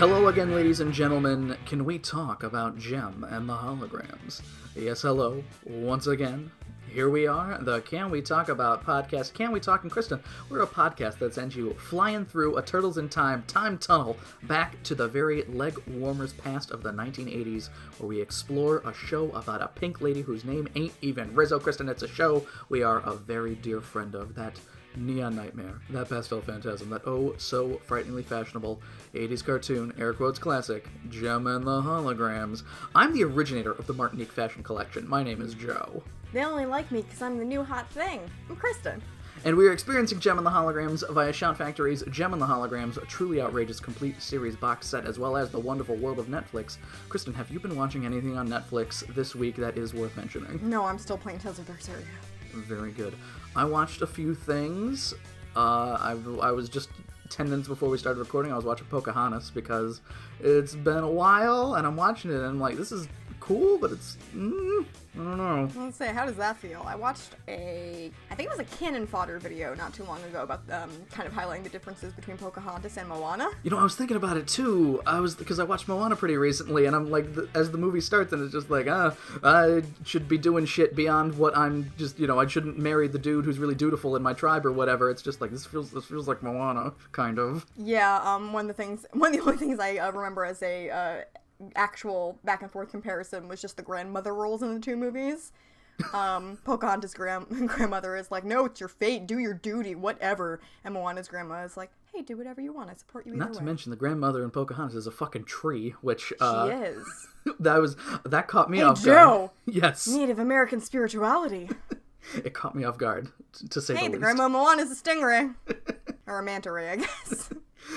Hello again, ladies and gentlemen. Can we talk about Gem and the holograms? Yes, hello. Once again, here we are, the Can We Talk About podcast. Can We Talk and Kristen? We're a podcast that sends you flying through a Turtles in Time tunnel back to the very leg-warmers past of the 1980s, where we explore a show about a pink lady whose name ain't even Rizzo. Kristen, it's a show we are a very dear friend of, that neon nightmare, that pastel phantasm, that oh so frighteningly fashionable 80s cartoon, air quotes classic, Gem and the Holograms. I'm the originator of the Martinique fashion collection. My name is Joe. They only like me because I'm the new hot thing. I'm Kristen. And we are experiencing Gem and the Holograms via Shout Factory's Gem and the Holograms, a truly outrageous complete series box set, as well as the wonderful world of Netflix. Kristen, have you been watching anything on Netflix this week that is worth mentioning? No, I'm still playing Tales of Berseria. Very good. I watched a few things. I was just 10 minutes before we started recording, I was watching Pocahontas because it's been a while, and I'm watching it, and I'm like, this is cool, but it's, I don't know. Let's say, how does that feel? I watched I think it was a cannon fodder video not too long ago about kind of highlighting the differences between Pocahontas and Moana. You know, I was thinking about it too. Because I watched Moana pretty recently, and I'm like, as the movie starts, and it's just like, I should be doing shit beyond what I'm just, I shouldn't marry the dude who's really dutiful in my tribe or whatever. It's just like, this feels like Moana, kind of. Yeah, one of the only things I remember as a actual back and forth comparison was just the grandmother roles in the two movies. Pocahontas' grandmother is like, no, it's your fate, do your duty, whatever. And Moana's grandma is like, hey, do whatever you want, I support you either way. Not to mention the grandmother in Pocahontas is a fucking tree, which she is. that caught me off guard. Joe. Yes. Native American spirituality. It caught me off guard, to say the least. Hey, the grandma Moana's a stingray. Or a manta ray, I guess.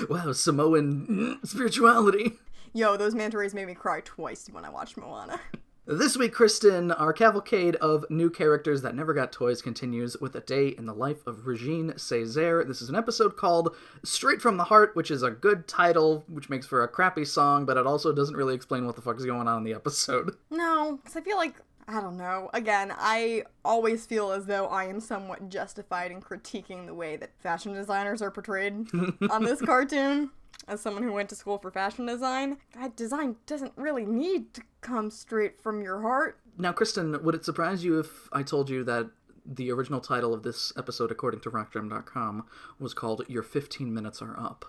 Wow, Samoan spirituality. Yo, those manta rays made me cry twice when I watched Moana. This week, Kristen, our cavalcade of new characters that never got toys continues with a day in the life of Regine Césaire. This is an episode called Straight from the Heart, which is a good title, which makes for a crappy song, but it also doesn't really explain what the fuck is going on in the episode. No, because I feel like, I don't know. Again, I always feel as though I am somewhat justified in critiquing the way that fashion designers are portrayed on this cartoon. As someone who went to school for fashion design, that design doesn't really need to come straight from your heart. Now, Kristen, would it surprise you if I told you that the original title of this episode, according to rockgem.com, was called Your 15 Minutes Are Up?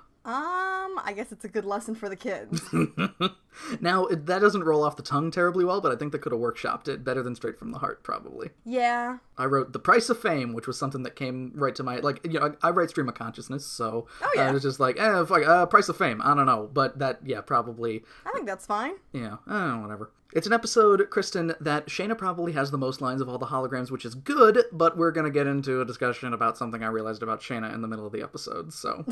I guess it's a good lesson for the kids. Now, that doesn't roll off the tongue terribly well, but I think they could have workshopped it better than Straight from the Heart, probably. Yeah. I wrote The Price of Fame, which was something that came right to my, I write stream of consciousness, so I was just like, fuck, Price of Fame, I don't know, but that, yeah, probably. I think that's fine. Yeah, whatever. It's an episode, Kristen, that Shayna probably has the most lines of all the holograms, which is good, but we're gonna get into a discussion about something I realized about Shayna in the middle of the episode, so...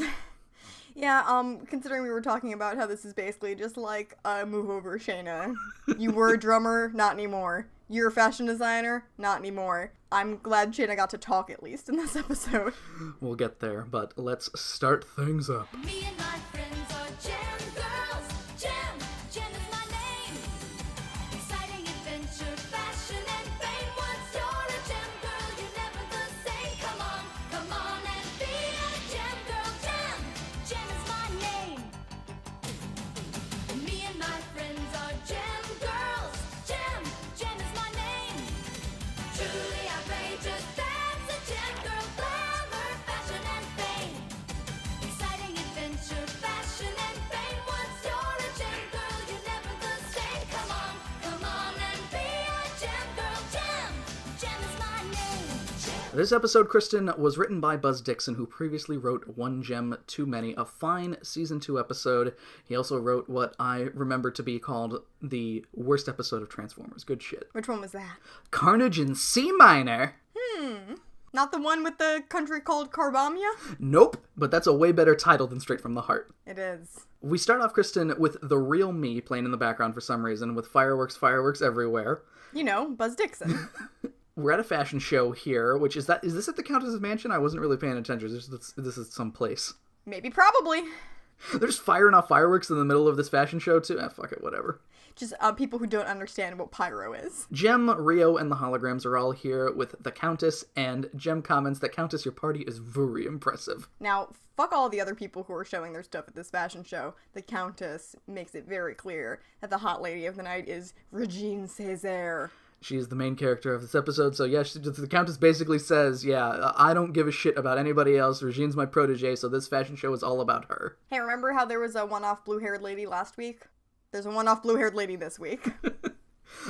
Yeah, considering we were talking about how this is basically just like, move over, Shayna. You were a drummer, not anymore. You're a fashion designer, not anymore. I'm glad Shayna got to talk at least in this episode. We'll get there, but let's start things up. Me and my friends are Gem girls. Gem is my name. Exciting adventure, fashion and fame. Once you're a Gem girl, you're never the same. Come on and be a Gem girl. Gem is my name. Me and my friends are Gem girls. Gem is my name. Truly outrageous, that's a Gem girl. Glamour, fashion and fame. Exciting adventure, fashion and fame. Once you're a Gem girl, you're never the same. Come on and be a Gem girl. Gem is my name. This episode, Kristen, was written by Buzz Dixon, who previously wrote One Gem Too Many, a fine Season 2 episode. He also wrote what I remember to be called the worst episode of Transformers. Good shit. Which one was that? Carnage in C minor. Not the one with the country called Carbamia? Nope, but that's a way better title than Straight from the Heart. It is. We start off, Kristen, with the real me playing in the background for some reason, with fireworks everywhere. You know, Buzz Dixon. We're at a fashion show here, which is this at the Countess's mansion? I wasn't really paying attention. This is some place. Maybe, probably. They're just firing off fireworks in the middle of this fashion show, too? Fuck it, whatever. just people who don't understand what pyro is. Jem, Rio, and the holograms are all here with the Countess, and Jem comments that Countess, your party is very impressive. Now, fuck all the other people who are showing their stuff at this fashion show. The Countess makes it very clear that the hot lady of the night is Regine Césaire. She's the main character of this episode, so yeah, the Countess basically says, yeah, I don't give a shit about anybody else. Regine's my protege, so this fashion show is all about her. Hey, remember how there was a one-off blue-haired lady last week? There's a one-off blue-haired lady this week.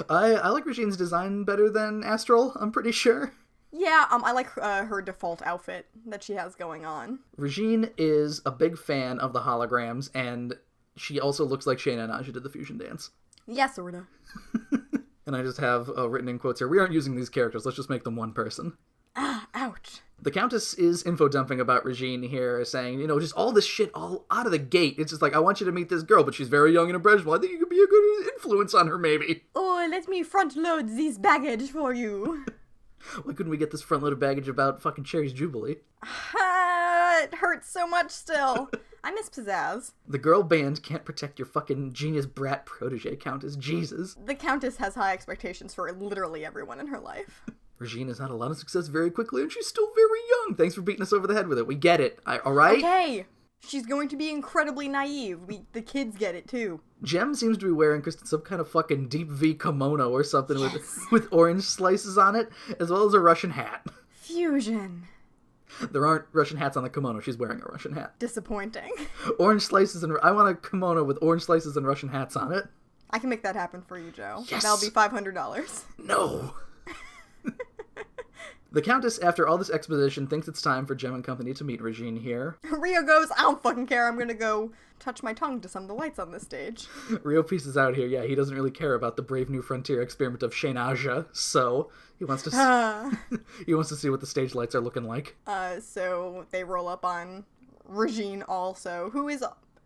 I like Regine's design better than Astral, I'm pretty sure. Yeah, I like her default outfit that she has going on. Regine is a big fan of the holograms, and she also looks like Shayna and Aja did the fusion dance. Yeah, sorta. And I just have written in quotes here, we aren't using these characters, let's just make them one person. Ah, ouch. The Countess is info dumping about Regine here, saying, you know, just all this shit all out of the gate. It's just like, I want you to meet this girl, but she's very young and impressionable. I think you could be a good influence on her, maybe. Oh, let me front load this baggage for you. Why couldn't we get this front-loaded baggage about fucking Cherry's Jubilee? It hurts so much still. I miss pizzazz. The girl band can't protect your fucking genius brat protege, Countess. Jesus. The Countess has high expectations for literally everyone in her life. Regine has had a lot of success very quickly, and she's still very young. Thanks for beating us over the head with it. We get it. Alright? Okay. She's going to be incredibly naive. The kids get it, too. Jem seems to be wearing, Kristen, some kind of fucking deep V kimono or something with orange slices on it, as well as a Russian hat. Fusion. There aren't Russian hats on the kimono. She's wearing a Russian hat. Disappointing. Orange slices and... I want a kimono with orange slices and Russian hats on it. I can make that happen for you, Joe. Yes! That'll be $500. No! The Countess, after all this exposition, thinks it's time for Jem and company to meet Regine here. Rio goes, I don't fucking care. I'm gonna go touch my tongue to some of the lights on this stage. Rio pieces out here. Yeah, he doesn't really care about the Brave New Frontier experiment of Shaynaja, so he wants to he wants to see what the stage lights are looking like. So they roll up on Regine also, who is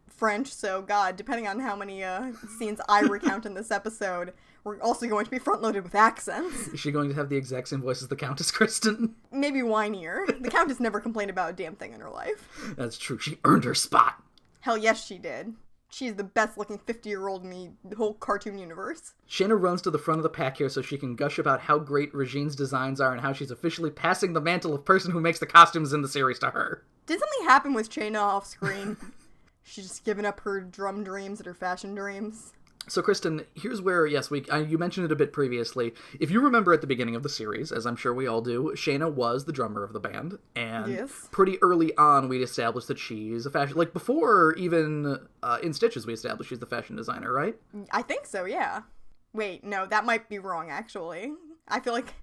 French, so God, depending on how many scenes I recount in this episode, we're also going to be front-loaded with accents. Is she going to have the exact same voice as the Countess, Kristen? Maybe whinier. The Countess never complained about a damn thing in her life. That's true. She earned her spot. Hell yes, she did. She's the best-looking 50-year-old in the whole cartoon universe. Shayna runs to the front of the pack here so she can gush about how great Regine's designs are and how she's officially passing the mantle of person who makes the costumes in the series to her. Did something happen with Shayna off-screen? She's just given up her drum dreams and her fashion dreams. So, Kristen, here's where, yes, you mentioned it a bit previously. If you remember at the beginning of the series, as I'm sure we all do, Shayna was the drummer of the band. And yes. Pretty early on, we'd established that she's a fashion... Like, before even in Stitches, we established she's the fashion designer, right? I think so, yeah. Wait, no, that might be wrong, actually. I feel like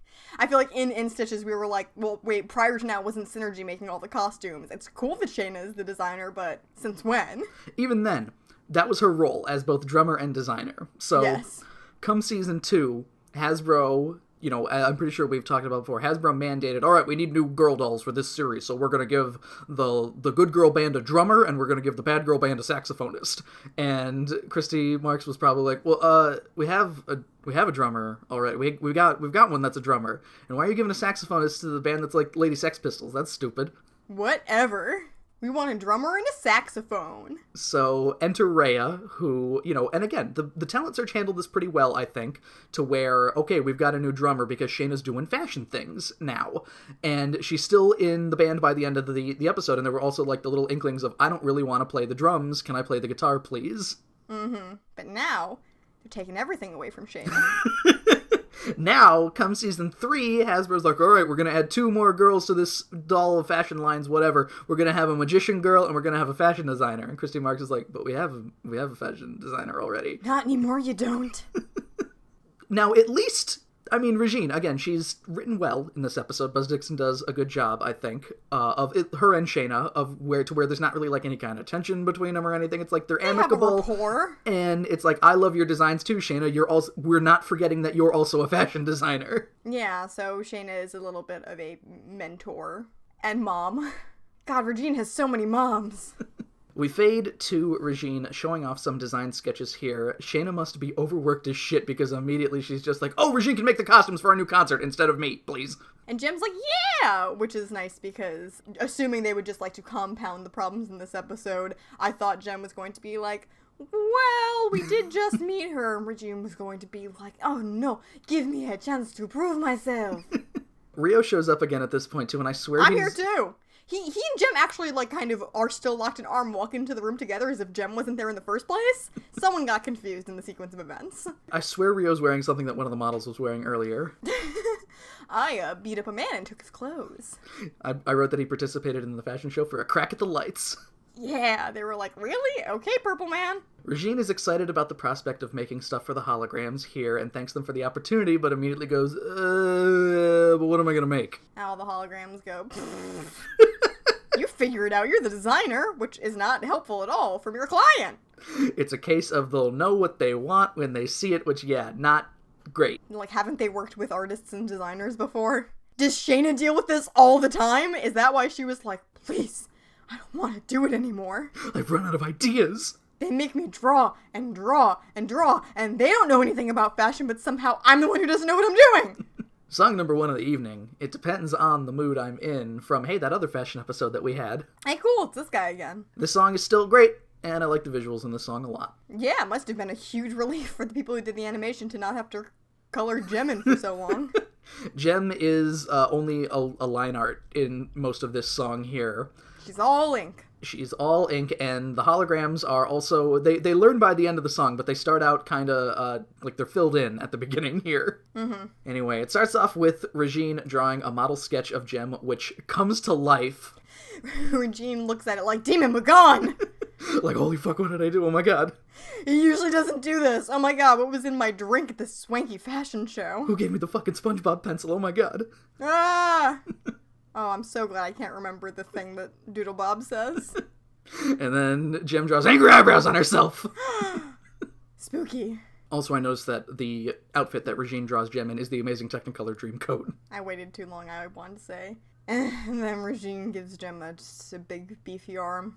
in Stitches we were like, well, wait, prior to now wasn't Synergy making all the costumes. It's cool that Shayna is the designer, but since when? Even then, that was her role as both drummer and designer. So, yes. Come season 2, Hasbro, you know, I'm pretty sure we've talked about before, Hasbro mandated, all right, we need new girl dolls for this series, so we're going to give the good girl band a drummer, and we're going to give the bad girl band a saxophonist. And Christy Marks was probably like, well, we have a drummer already. We've got one that's a drummer. And why are you giving a saxophonist to the band that's like Lady Sex Pistols? That's stupid. Whatever. We want a drummer and a saxophone. So enter Rhea, who, you know, and again, the talent search handled this pretty well, I think, to where, okay, we've got a new drummer because Shayna's doing fashion things now. And she's still in the band by the end of the episode, and there were also, like, the little inklings of, I don't really want to play the drums, can I play the guitar, please? Mm-hmm. But now, they're taking everything away from Shayna. Now, come season 3, Hasbro's like, all right, we're going to add 2 more girls to this doll of fashion lines, whatever. We're going to have a magician girl, and we're going to have a fashion designer. And Christy Marks is like, but we have a fashion designer already. Not anymore, you don't. Now, at least, I mean, Regine, again, she's written well in this episode. Buzz Dixon does a good job, I think, of it, her and Shayna, of where there's not really, like, any kind of tension between them or anything. It's like they're amicable. Have a rapport. And it's like, I love your designs too, Shayna. We're not forgetting that you're also a fashion designer. Yeah, so Shayna is a little bit of a mentor and mom. God, Regine has so many moms. We fade to Regine showing off some design sketches here. Shayna must be overworked as shit because immediately she's just like, oh, Regine can make the costumes for our new concert instead of me, please. And Jem's like, yeah! Which is nice because, assuming they would just like to compound the problems in this episode, I thought Jem was going to be like, Well, we did just meet her, and Regine was going to be like, oh no, give me a chance to prove myself. Rio shows up again at this point, too, and I swear I'm here too. He and Jem actually, like, kind of are still locked in arm, walk into the room together as if Jem wasn't there in the first place. Someone got confused in the sequence of events. I swear Rio's wearing something that one of the models was wearing earlier. I beat up a man and took his clothes. I wrote that he participated in the fashion show for a crack at the lights. Yeah, they were like, really? Okay, Purple Man. Regine is excited about the prospect of making stuff for the holograms here and thanks them for the opportunity, but immediately goes, but what am I gonna make? Now all the holograms go, you figure it out, you're the designer, which is not helpful at all from your client. It's a case of they'll know what they want when they see it, which, yeah, not great. Like, haven't they worked with artists and designers before? Does Shayna deal with this all the time? Is that why she was like, please, I don't want to do it anymore. I've run out of ideas. They make me draw and draw and draw, and they don't know anything about fashion, but somehow I'm the one who doesn't know what I'm doing. Song number 1 of the evening. It depends on the mood I'm in from, hey, that other fashion episode that we had. Hey, cool, it's this guy again. This song is still great, and I like the visuals in this song a lot. Yeah, it must have been a huge relief for the people who did the animation to not have to color Jem in for so long. Jem is only a line art in most of this song here. She's all ink. She's all ink, and the holograms are also... They learn by the end of the song, but they start out kind of like they're filled in at the beginning here. Mm-hmm. Anyway, it starts off with Regine drawing a model sketch of Jem, which comes to life. Regine looks at it like, Demon, be gone! Like, holy fuck, what did I do? Oh my god. He usually doesn't do this. Oh my god, what was in my drink at this swanky fashion show? Who gave me the fucking SpongeBob pencil? Oh my god. Ah! Oh, I'm so glad I can't remember the thing that Doodle Bob says. And then Jem draws angry eyebrows on herself. Spooky. Also, I noticed that the outfit that Regine draws Jem in is the amazing Technicolor Dreamcoat. I waited too long, I wanted to say. And then Regine gives Jem just a big, beefy arm.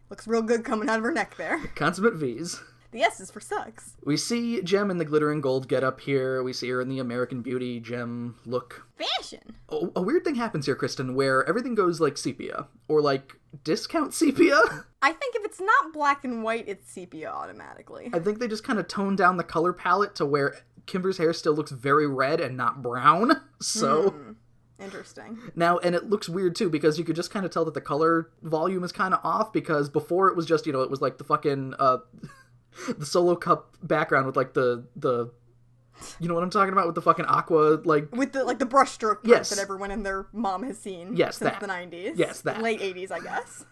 Looks real good coming out of her neck there. Consummate V's. The S is for sucks. We see Jem in the glittering gold getup here. We see her in the American Beauty Jem look. Fashion. Oh, a weird thing happens here, Kristen, where everything goes like sepia. Or like discount sepia. I think if it's not black and white, it's sepia automatically. I think they just kind of toned down the color palette to where Kimber's hair still looks very red and not brown. So... Interesting. Now, and it looks weird too, because you could just kind of tell that the color volume is kind of off, because before it was just, it was like the fucking, the Solo Cup background with like the you know what I'm talking about, with the fucking aqua, like... With the, like, the brushstroke yes. that everyone and their mom has seen yes, since that. the 90s. Yes, that. Late 80s, I guess.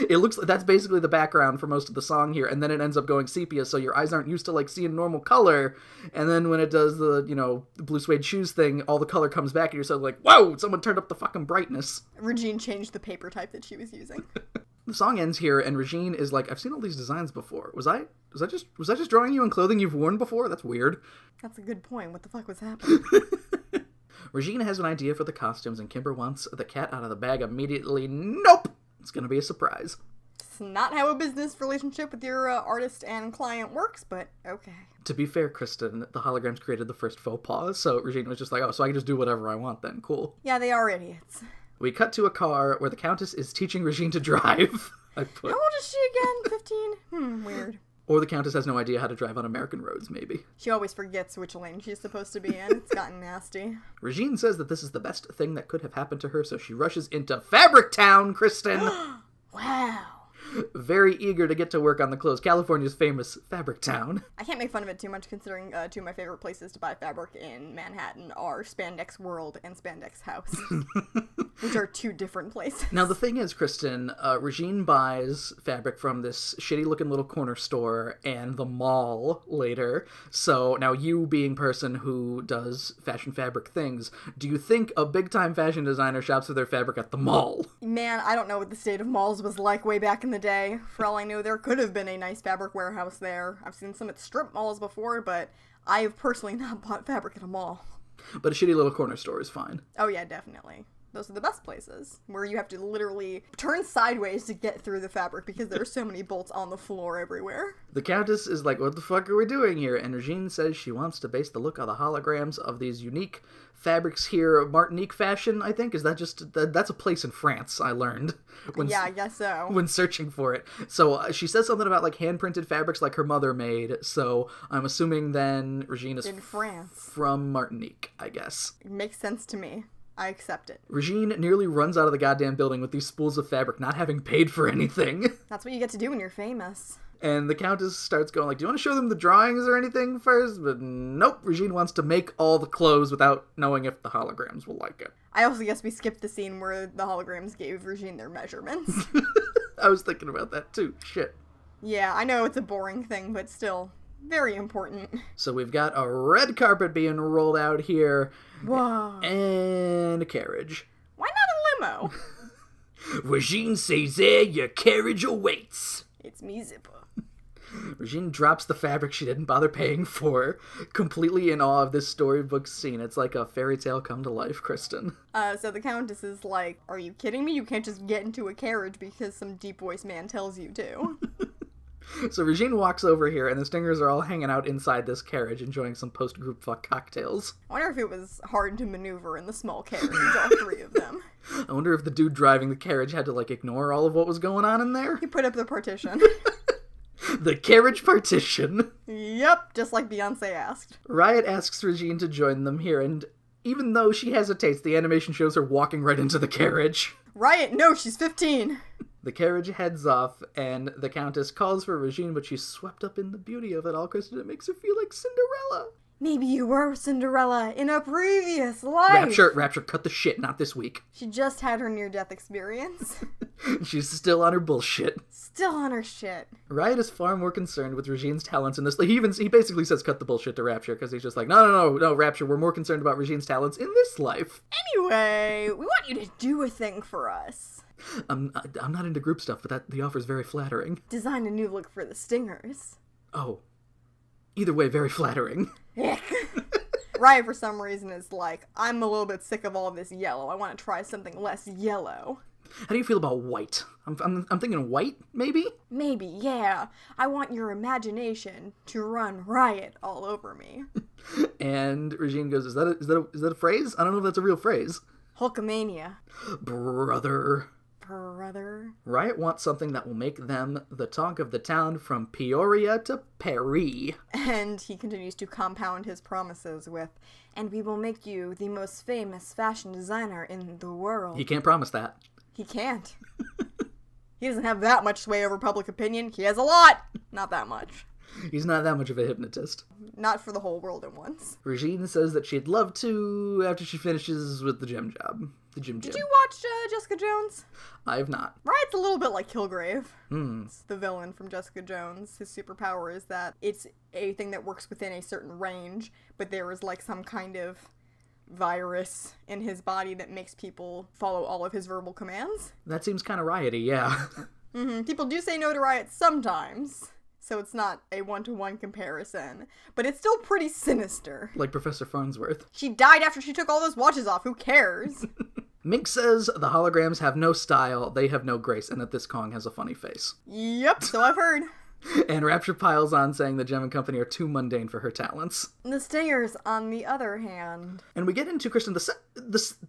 It looks like that's basically the background for most of the song here, and then it ends up going sepia, so your eyes aren't used to, like, seeing normal color, and then when it does the, the blue suede shoes thing, all the color comes back, and you're sort of like, whoa, someone turned up the fucking brightness. Regine changed the paper type that she was using. The song ends here, and Regine is like, I've seen all these designs before. Was I just drawing you in clothing you've worn before? That's weird. That's a good point. What the fuck was happening? Regine has an idea for the costumes, and Kimber wants the cat out of the bag immediately. Nope! It's gonna be a surprise. It's not how a business relationship with your artist and client works, but okay. To be fair, Kristen, the holograms created the first faux pas, so Regine was just like, oh, so I can just do whatever I want then. Cool. Yeah, they are idiots. We cut to a car where the Countess is teaching Regine to drive. How old is she again? 15? Weird. Or the Countess has no idea how to drive on American roads, maybe. She always forgets which lane she's supposed to be in. It's gotten nasty. Regine says that this is the best thing that could have happened to her, so she rushes into Fabric Town, Kristen! Wow. Very eager to get to work on the clothes. California's famous Fabric Town. I can't make fun of it too much, considering two of my favorite places to buy fabric in Manhattan are Spandex World and Spandex House, which are two different places. Now, the thing is, Kristen, Regine buys fabric from this shitty-looking little corner store and the mall later. So, now you being person who does fashion fabric things, do you think a big-time fashion designer shops for their fabric at the mall? Man, I don't know what the state of malls was like way back in the day. For all I knew, there could have been a nice fabric warehouse there. I've seen some at strip malls before, but I have personally not bought fabric at a mall. But a shitty little corner store is fine. Oh yeah, definitely. those are the best places, where you have to literally turn sideways to get through the fabric because there are so many bolts on the floor everywhere. The Countess is like, what the fuck are we doing here? And Regine says she wants to base the look of the holograms of these unique fabrics here, Martinique fashion, I think. Is that just, that's a place in France, I learned. Yeah, I guess so. When searching for it. So she says something about like hand-printed fabrics like her mother made, so I'm assuming then Regine is In France. from Martinique, I guess. It makes sense to me. I accept it. Regine nearly runs out of the goddamn building with these spools of fabric, not having paid for anything. That's what you get to do when you're famous. And the Countess starts going like, do you want to show them the drawings or anything first? But nope, Regine wants to make all the clothes without knowing if the holograms will like it. I also guess we skipped the scene where the holograms gave Regine their measurements. I was thinking about that too. Shit. Yeah, I know it's a boring thing, but still, very important. So we've got a red carpet being rolled out here. Whoa. And a carriage. Why not a limo? Regine says there your carriage awaits. It's me, Zipper. Regine drops the fabric she didn't bother paying for, completely in awe of this storybook scene. It's like a fairy tale come to life, Kristen. So the Countess is like, are you kidding me? You can't just get into a carriage because some deep voice man tells you to. So Regine walks over here, and the Stingers are all hanging out inside this carriage, enjoying some post-group fuck cocktails. I wonder if it was hard to maneuver in the small carriage, all three of them. I wonder if the dude driving the carriage had to, like, ignore all of what was going on in there. He put up the partition. The carriage partition. Yep, just like Beyonce asked. Riot asks Regine to join them here, and even though she hesitates, the animation shows her walking right into the carriage. Riot, no, she's 15. The carriage heads off, and the Countess calls for Regine, but she's swept up in the beauty of it all, Kristen. It makes her feel like Cinderella. Maybe you were Cinderella in a previous life. Rapture, cut the shit, not this week. She just had her near-death experience. She's still on her bullshit. Still on her shit. Riot is far more concerned with Regine's talents in this. He basically says cut the bullshit to Rapture, because he's just like, no, Rapture, we're more concerned about Regine's talents in this life. Anyway, we want you to do a thing for us. I'm not into group stuff, but the offer's very flattering. Design a new look for the Stingers. Oh. Either way, very flattering. Riot, for some reason, is like, I'm a little bit sick of all this yellow. I want to try something less yellow. How do you feel about white? I'm thinking white, maybe? Maybe, yeah. I want your imagination to run riot all over me. And Regine goes, is that a phrase? I don't know if that's a real phrase. Hulkamania. Brother. Riot wants something that will make them the talk of the town from Peoria to Paris. And he continues to compound his promises with, and we will make you the most famous fashion designer in the world. He can't promise that. He can't. He doesn't have that much sway over public opinion. He has a lot. Not that much. He's not that much of a hypnotist. Not for the whole world at once. Regine says that she'd love to after she finishes with the gym job. Did you watch Jessica Jones? I have not. Riot's a little bit like Kilgrave. It's the villain from Jessica Jones. His superpower is that it's a thing that works within a certain range, but there is like some kind of virus in his body that makes people follow all of his verbal commands. That seems kind of riot-y, yeah. People do say no to Riot sometimes, so it's not a one-to-one comparison, but it's still pretty sinister. Like Professor Farnsworth. She died after she took all those watches off. Who cares? Mink says the holograms have no style, they have no grace, and that this Kong has a funny face. Yep, so I've heard. And Rapture piles on saying the Gem and Company are too mundane for her talents. The Stingers, on the other hand. And we get into, Kristen, the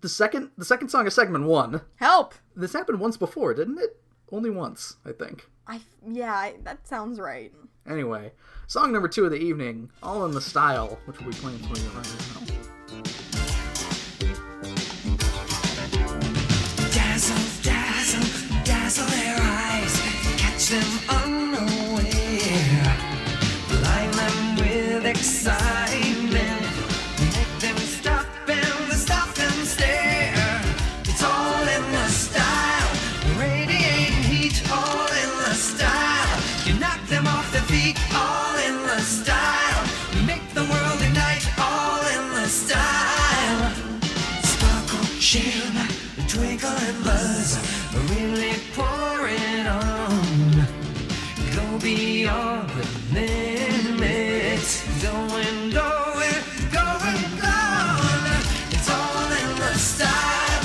second song of segment 1. Help! This happened once before, didn't it? Only once, I think. That sounds right. Anyway, song number 2 of the evening, All in the Style, which we'll be playing for you right now. Dazzle, dazzle, dazzle their eyes, catch them unaware, blind them with excitement, make them stop and stare. It's all in the style, radiating heat, all in the style. You knock them off their feet, all in the style. You make the world ignite, all in the style. Sparkle, shimmer, twinkle and buzz, really pour it on. Go beyond the limits, going nowhere, going gone. It's all in the style,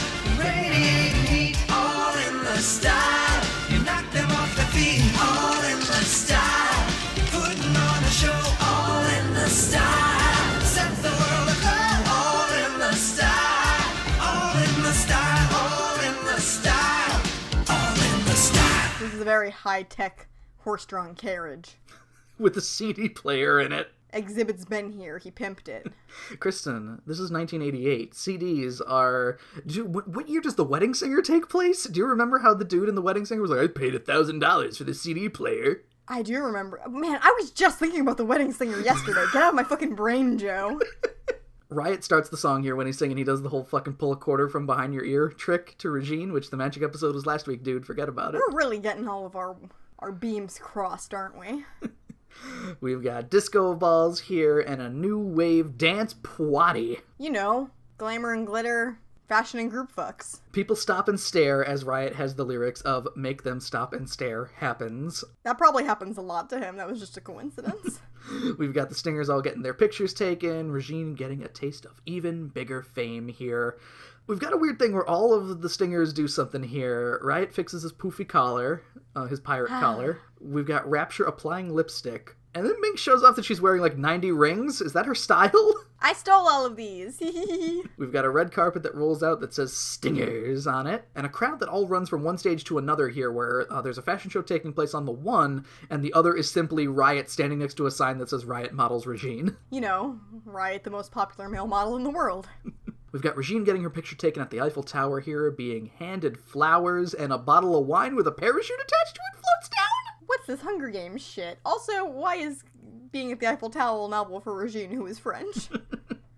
very high-tech horse-drawn carriage. With a CD player in it. Exhibit's been here. He pimped it. Kristen, this is 1988. CDs are... what year does The Wedding Singer take place? Do you remember how the dude in The Wedding Singer was like, I paid $1,000 for the CD player? I do remember. Man, I was just thinking about The Wedding Singer yesterday. Get out of my fucking brain, Joe. Riot starts the song here when he's singing. He does the whole fucking pull a quarter from behind your ear trick to Regine, which the magic episode was last week, dude. Forget about it. We're really getting all of our beams crossed, aren't we? We've got disco balls here and a new wave dance pwatty. You know, glamour and glitter, fashion and group fucks. People stop and stare as Riot has the lyrics of Make Them Stop and Stare happens. That probably happens a lot to him. That was just a coincidence. We've got the Stingers all getting their pictures taken, Regine getting a taste of even bigger fame here. We've got a weird thing where all of the Stingers do something here. Riot fixes his poofy collar, his pirate collar. We've got Rapture applying lipstick. And then Mink shows off that she's wearing like 90 rings. Is that her style? I stole all of these. We've got a red carpet that rolls out that says Stingers on it, and a crowd that all runs from one stage to another here where there's a fashion show taking place on the one, and the other is simply Riot standing next to a sign that says Riot Models Regine. You know, Riot, the most popular male model in the world. We've got Regine getting her picture taken at the Eiffel Tower here, being handed flowers and a bottle of wine with a parachute attached to it floats down. What's this Hunger Games shit? Also, why is being at the Eiffel Tower novel for Regine, who is French?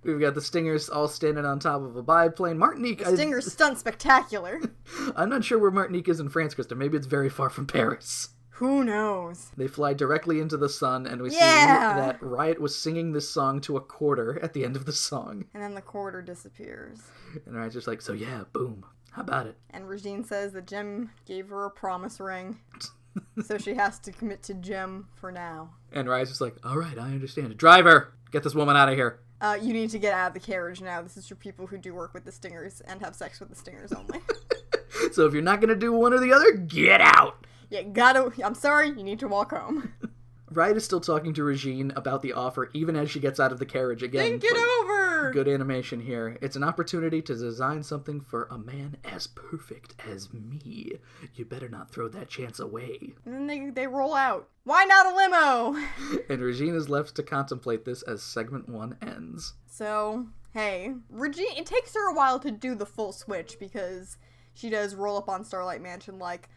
We've got the Stingers all standing on top of a biplane. Martinique... Stingers stunt spectacular. I'm not sure where Martinique is in France, Kristen. Maybe it's very far from Paris. Who knows? They fly directly into the sun, and we see that Riot was singing this song to a quarter at the end of the song. And then the quarter disappears. And Riot's just like, so yeah, boom. How about it? And Regine says that Jim gave her a promise ring. So she has to commit to Jim for now. And Riot's just like, all right, I understand. Driver, get this woman out of here. You need to get out of the carriage now. This is for people who do work with the Stingers and have sex with the Stingers only. So if you're not going to do one or the other, get out. Yeah, I'm sorry, you need to walk home. Riot is still talking to Regine about the offer, even as she gets out of the carriage again. Think it over! Good animation here. It's an opportunity to design something for a man as perfect as me. You better not throw that chance away. And then they roll out. Why not a limo? And Regine is left to contemplate this as segment 1 ends. So, hey, Regine, it takes her a while to do the full switch because she does roll up on Starlight Mansion like,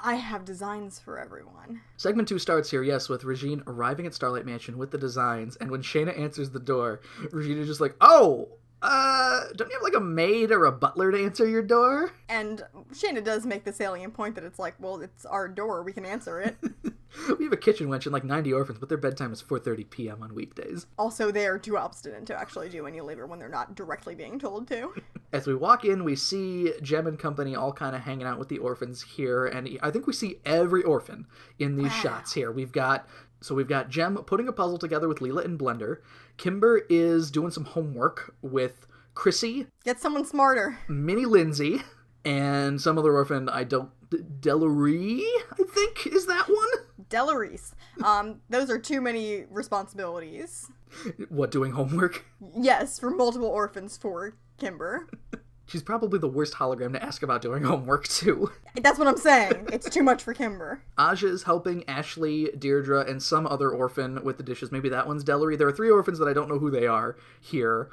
I have designs for everyone. Segment 2 starts here, yes, with Regine arriving at Starlight Mansion with the designs, and when Shayna answers the door, Regine is just like, oh, don't you have like a maid or a butler to answer your door? And Shayna does make the salient point that it's like, well, it's our door, we can answer it. We have a kitchen wench and like 90 orphans, but their bedtime is 4:30 p.m. on weekdays. Also, they are too obstinate to actually do any labor when they're not directly being told to. As we walk in, we see Jem and company all kind of hanging out with the orphans here, and I think we see every orphan in these shots here. We've got Jem putting a puzzle together with Leela and Blender. Kimber is doing some homework with Chrissy. Get someone smarter. Minnie Lindsay, and some other orphan, Delary, I think, is that one? Delarice. Those are too many responsibilities. What, doing homework? Yes, for multiple orphans for Kimber. She's probably the worst hologram to ask about doing homework, too. That's what I'm saying. It's too much for Kimber. Aja is helping Ashley, Deirdre, and some other orphan with the dishes. Maybe that one's Delary. There are 3 orphans that I don't know who they are here.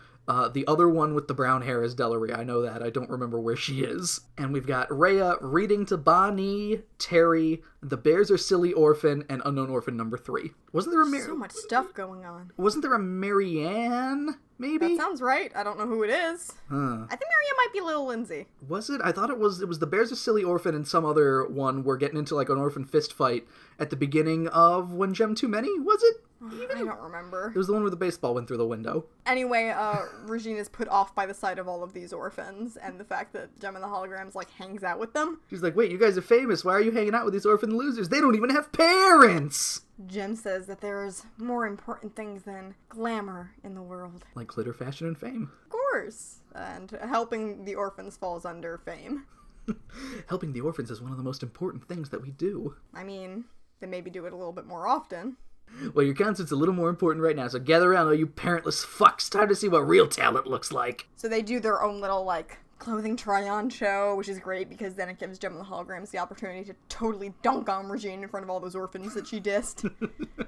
The other one with the brown hair is Delary. I know that. I don't remember where she is. And we've got Rhea reading to Bonnie, Terry, The Bears Are Silly Orphan, and Unknown Orphan number 3. Wasn't there a So much stuff going on. Wasn't there a Marianne, maybe? That sounds right. I don't know who it is. I think Marianne might be Little Lindsay. Was it? I thought it was The Bears Are Silly Orphan and some other one were getting into like an orphan fist fight at the beginning of When Jem Too Many, was it? I don't remember. It was the one where the baseball went through the window. Anyway, Regine is put off by the sight of all of these orphans and the fact that Jem and the Holograms, like, hangs out with them. She's like, wait, you guys are famous. Why are you hanging out with these orphan losers? They don't even have parents! Jem says that there's more important things than glamour in the world. Like glitter, fashion, and fame. Of course. And helping the orphans falls under fame. Helping the orphans is one of the most important things that we do. I mean, they maybe do it a little bit more often. Well, your concert's a little more important right now, so gather around, all you parentless fucks. Time to see what real talent looks like. So they do their own little, like, clothing try-on show, which is great because then it gives Gem and the Holograms the opportunity to totally dunk on Regine in front of all those orphans that she dissed.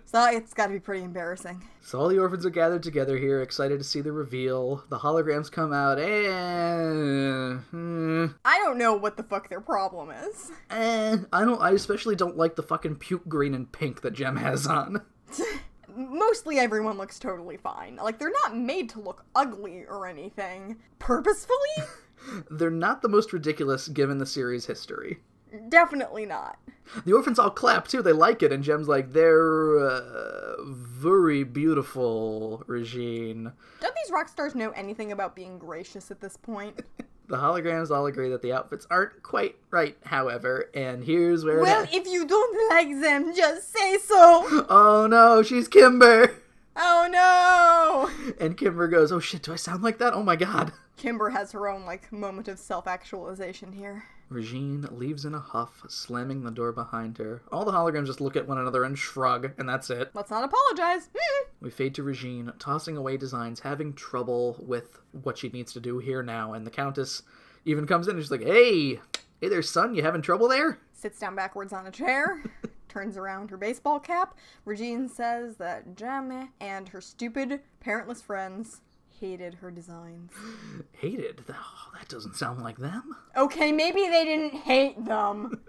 So it's got to be pretty embarrassing. So all the orphans are gathered together here, excited to see the reveal. The holograms come out, and... I don't know what the fuck their problem is. I especially don't like the fucking puke green and pink that Gem has on. Mostly everyone looks totally fine. Like, they're not made to look ugly or anything. Purposefully? They're not the most ridiculous given the series' history. Definitely not. The orphans all clap, too. They like it, and Gem's like, they're, very beautiful, Regine. Don't these rock stars know anything about being gracious at this point? The holograms all agree that the outfits aren't quite right, however, and here's where Well, if you don't like them, just say so! Oh no, she's Kimber! Oh no! And Kimber goes, oh shit, do I sound like that? Oh my god. Kimber has her own, moment of self-actualization here. Regine leaves in a huff, slamming the door behind her. All the holograms just look at one another and shrug, and that's it. Let's not apologize. We fade to Regine, tossing away designs, having trouble with what she needs to do here now, and the Countess even comes in and she's like, hey there, son, you having trouble there? Sits down backwards on a chair, turns around her baseball cap. Regine says that Gem and her stupid, parentless friends hated her designs. Hated? Oh, that doesn't sound like them. Okay, maybe they didn't hate them,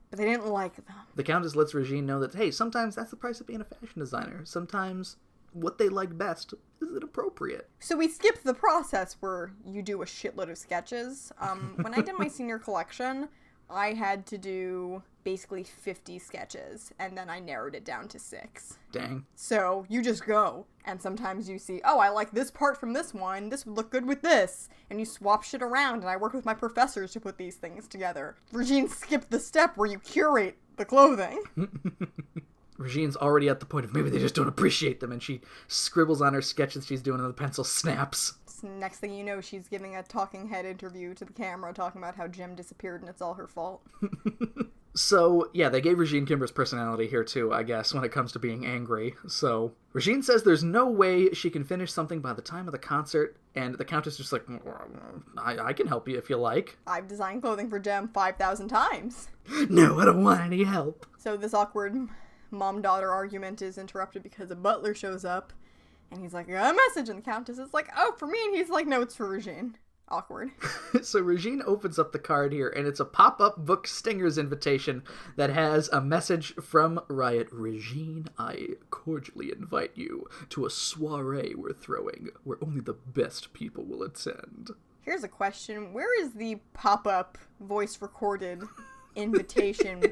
but they didn't like them. The Countess lets Regine know that, hey, sometimes that's the price of being a fashion designer. Sometimes what they like best is inappropriate. So we skipped the process where you do a shitload of sketches. When I did my senior collection, I had to do basically 50 sketches, and then I narrowed it down to 6. Dang. So you just go, and sometimes you see, oh, I like this part from this one, this would look good with this, and you swap shit around, and I work with my professors to put these things together. Regine skipped the step where you curate the clothing. Regine's already at the point of maybe they just don't appreciate them, and she scribbles on her sketches she's doing, and the pencil snaps. So next thing you know, she's giving a talking head interview to the camera, talking about how Gem disappeared and it's all her fault. So, yeah, they gave Regine Kimber's personality here, too, I guess, when it comes to being angry. So, Regine says there's no way she can finish something by the time of the concert, and the Countess is just like, I can help you if you like. I've designed clothing for Gem 5,000 times. No, I don't want any help. So this awkward mom-daughter argument is interrupted because a butler shows up, and he's like, I got a message, and the Countess is like, oh, for me, and he's like, no, it's for Regine. Awkward. So Regine opens up the card here, and it's a pop-up book Stinger's invitation that has a message from Riot. Regine, I cordially invite you to a soiree we're throwing where only the best people will attend. Here's a question. Where is the pop-up voice-recorded invitation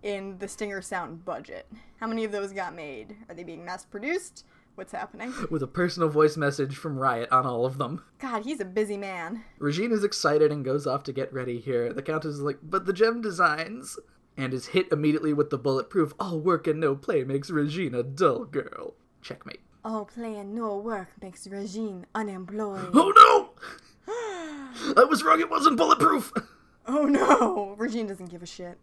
in the Stinger Sound budget? How many of those got made? Are they being mass-produced? What's happening? With a personal voice message from Riot on all of them. God, he's a busy man. Regine is excited and goes off to get ready here. The Countess is like, but the Gem designs, and is hit immediately with the bulletproof, all work and no play makes Regine a dull girl. Checkmate. All play and no work makes Regine unemployed. Oh no! I was wrong, it wasn't bulletproof! Oh no! Regine doesn't give a shit.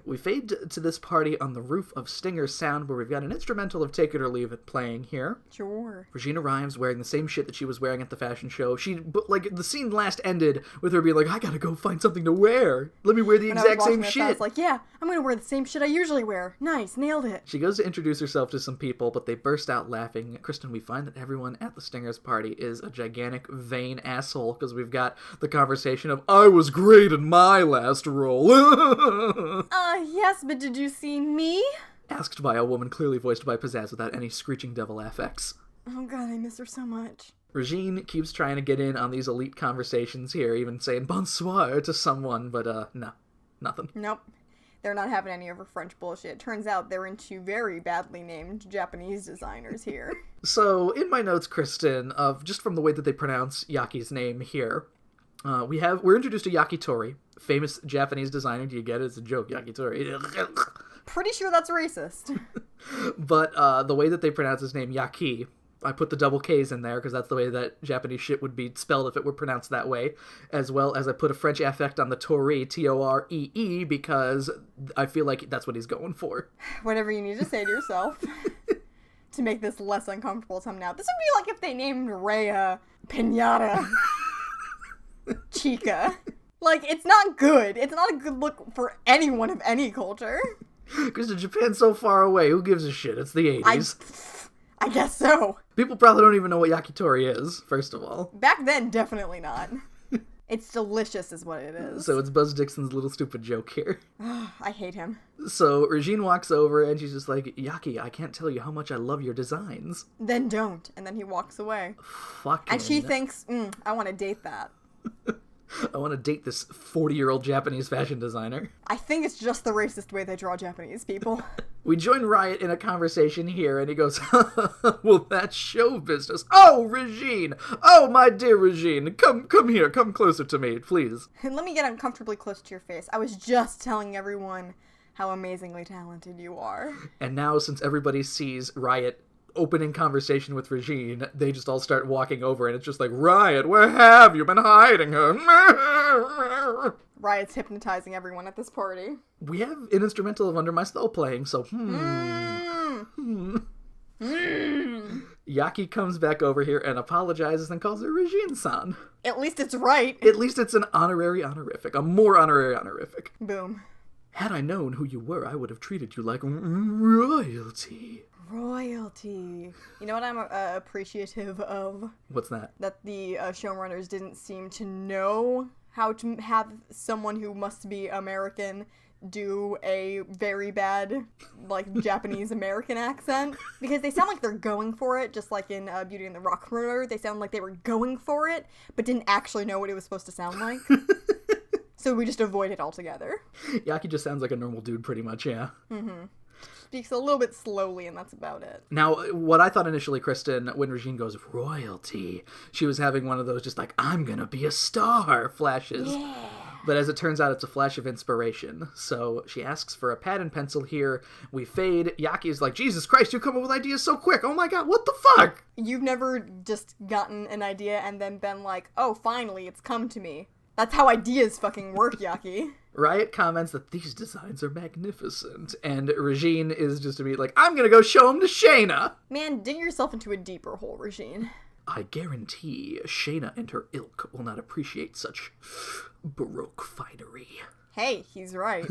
We fade to this party on the roof of Stinger Sound, where we've got an instrumental of Take It or Leave It playing here. Sure. Regine arrives wearing the same shit that she was wearing at the fashion show. The scene last ended with her being like, I gotta go find something to wear. Let me wear the exact same shit. I was like, yeah, I'm gonna wear the same shit I usually wear. Nice, nailed it. She goes to introduce herself to some people, but they burst out laughing. Kristen, we find that everyone at the Stingers party is a gigantic, vain asshole, because we've got the conversation of, I was great in my last role. Yes, but did you see me? Asked by a woman clearly voiced by Pizzazz without any screeching devil affects. Oh god, I miss her so much. Regine keeps trying to get in on these elite conversations here, even saying bonsoir to someone, but no, nothing. Nope. They're not having any of her French bullshit. Turns out they're into very badly named Japanese designers here. So, in my notes, Kristen, of just from the way that they pronounce Yaki's name here, we're introduced to Yakitori, famous Japanese designer. Do you get it? It's a joke, Yakitori. Pretty sure that's racist. But the way that they pronounce his name, Yaki, I put the double K's in there because that's the way that Japanese shit would be spelled if it were pronounced that way, as well as I put a French affect on the Tori, Toree, because I feel like that's what he's going for. Whatever you need to say to yourself to make this less uncomfortable somehow. This would be like if they named Rhea Pinata. Chica. Like, it's not good. It's not a good look for anyone of any culture. Kristen, Japan's so far away. Who gives a shit? It's the 80s. I guess so. People probably don't even know what yakitori is, first of all. Back then, definitely not. It's delicious is what it is. So it's Buzz Dixon's little stupid joke here. I hate him. So Regine walks over and she's just like, Yaki, I can't tell you how much I love your designs. Then don't. And then he walks away. Fucking. And she thinks, I want to date that. I want to date this 40-year-old Japanese fashion designer. I think it's just the racist way they draw Japanese people. We join Riot in a conversation here, and he goes, well, that's show business. Oh, Regine! Oh, my dear Regine! Come here, come closer to me, please. And let me get uncomfortably close to your face. I was just telling everyone how amazingly talented you are. And now, since everybody sees Riot opening conversation with Regine, they just all start walking over, and it's just like, Riot, where have you been hiding her? Riot's hypnotizing everyone at this party. We have an instrumental of Under My Spell playing, so Yaki comes back over here and apologizes and calls her Regine-san. At least it's right. At least it's an honorary honorific. A more honorary honorific. Boom. Had I known who you were, I would have treated you like royalty. Royalty. You know what I'm appreciative of? What's that? That the showrunners didn't seem to know how to have someone who must be American do a very bad, like, Japanese-American accent. Because they sound like they're going for it, just like in Beauty and the Rock Murder. They sound like they were going for it, but didn't actually know what it was supposed to sound like. So we just avoid it altogether. Yaki just sounds like a normal dude, pretty much, yeah. Mm-hmm. Speaks a little bit slowly, and that's about it. Now, what I thought initially, Kristen, when Regine goes, royalty, she was having one of those just like, I'm gonna be a star flashes. Yeah. But as it turns out, it's a flash of inspiration. So she asks for a pad and pencil here. We fade. Yaki is like, Jesus Christ, you come up with ideas so quick. Oh my god, what the fuck? You've never just gotten an idea and then been like, oh, finally, it's come to me. That's how ideas fucking work, Yaki. Riot comments that these designs are magnificent, and Regine is just immediately like, I'm gonna go show them to Shayna! Man, dig yourself into a deeper hole, Regine. I guarantee Shayna and her ilk will not appreciate such baroque finery. Hey, he's right.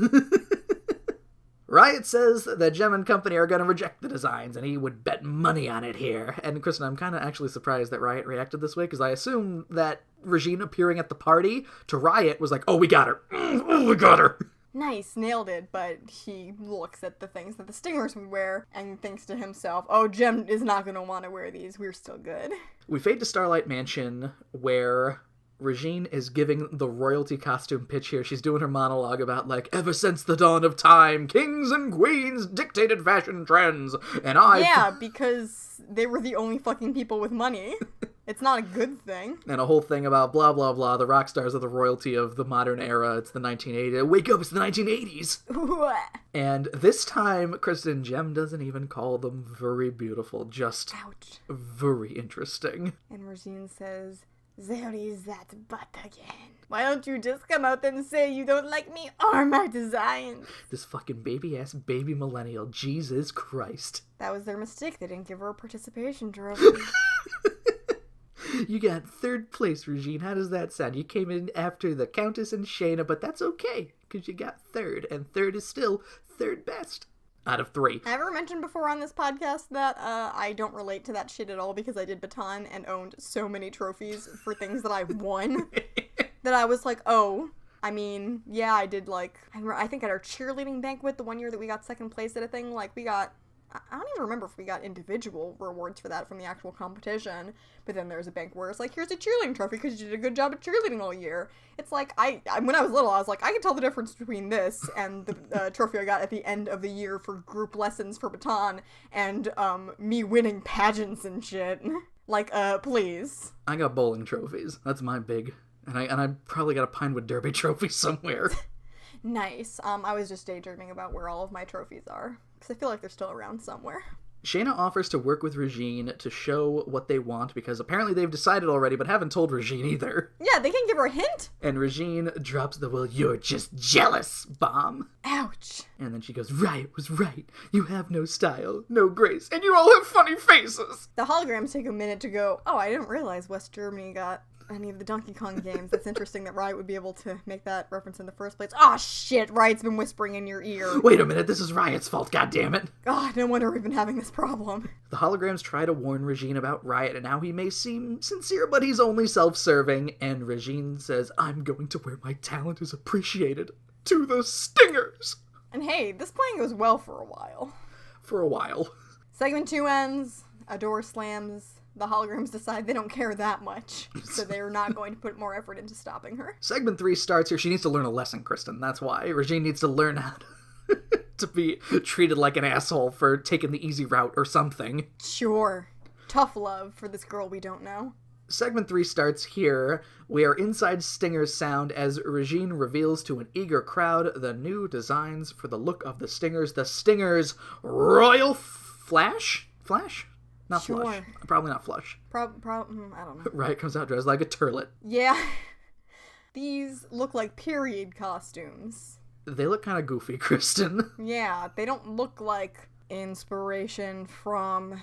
Riot says that Gem and company are gonna reject the designs, and he would bet money on it here. And Kristen, I'm kinda actually surprised that Riot reacted this way, because I assume that Regine appearing at the party to Riot was like, oh, we got her! Oh, we got her! Nice, nailed it, but he looks at the things that the Stingers would wear and thinks to himself, oh, Gem is not gonna want to wear these, we're still good. We fade to Starlight Mansion, where Regine is giving the royalty costume pitch here. She's doing her monologue about, like, ever since the dawn of time, kings and queens dictated fashion trends, and I... Yeah, because they were the only fucking people with money. It's not a good thing. And a whole thing about blah, blah, blah, the rock stars are the royalty of the modern era. It's the 1980s. Wake up, it's the 1980s! And this time, Kristen, Gem doesn't even call them very beautiful, just Ouch. very interesting. And Regine says, there is that but again. Why don't you just come out and say you don't like me or my designs? This fucking baby-ass baby millennial, Jesus Christ. That was their mistake. They didn't give her a participation trophy. You got third place, Regine. How does that sound? You came in after the Countess and Shayna, but that's okay, because you got third, and third is still third best out of 3. I ever mentioned before on this podcast that I don't relate to that shit at all because I did baton and owned so many trophies for things that I won that I was like, oh, I mean, yeah, I did, like, I think at our cheerleading banquet, the one year that we got second place at a thing, like, we got, I don't even remember if we got individual rewards for that from the actual competition, but then there's a bank where it's like, here's a cheerleading trophy because you did a good job at cheerleading all year. It's like, when I was little, I was like, I can tell the difference between this and the trophy I got at the end of the year for group lessons for baton and me winning pageants and shit. Like, please. I got bowling trophies. That's my big, and I probably got a Pinewood Derby trophy somewhere. Nice. I was just daydreaming about where all of my trophies are, because I feel like they're still around somewhere. Shayna offers to work with Regine to show what they want, because apparently they've decided already, but haven't told Regine either. Yeah, they can give her a hint. And Regine drops the, well, you're just jealous bomb. Ouch. And then she goes, Riot was right. You have no style, no grace, and you all have funny faces. The holograms take a minute to go, oh, I didn't realize West Germany got any of the Donkey Kong games. That's interesting that Riot would be able to make that reference in the first place. Oh shit, Riot's been whispering in your ear. Wait a minute, this is Riot's fault, goddammit. God, no wonder we've been having this problem. The holograms try to warn Regine about Riot and how he may seem sincere, but he's only self-serving, and Regine says, I'm going to where my talent is appreciated. To the stingers! And hey, this plan goes well for a while. For a while. Segment 2 ends, a door slams, the holograms decide they don't care that much, so they're not going to put more effort into stopping her. Segment 3 starts here. She needs to learn a lesson, Kristen. That's why. Regine needs to learn how to be treated like an asshole for taking the easy route or something. Sure. Tough love for this girl we don't know. Segment 3 starts here. We are inside Stinger's sound as Regine reveals to an eager crowd the new designs for the look of the Stingers. The Stingers Royal Flash? Flash? Not Sure. Flush. Probably not Flush. I don't know. Riot comes out dressed like a turlet. Yeah. These look like period costumes. They look kind of goofy, Kristen. Yeah, they don't look like inspiration from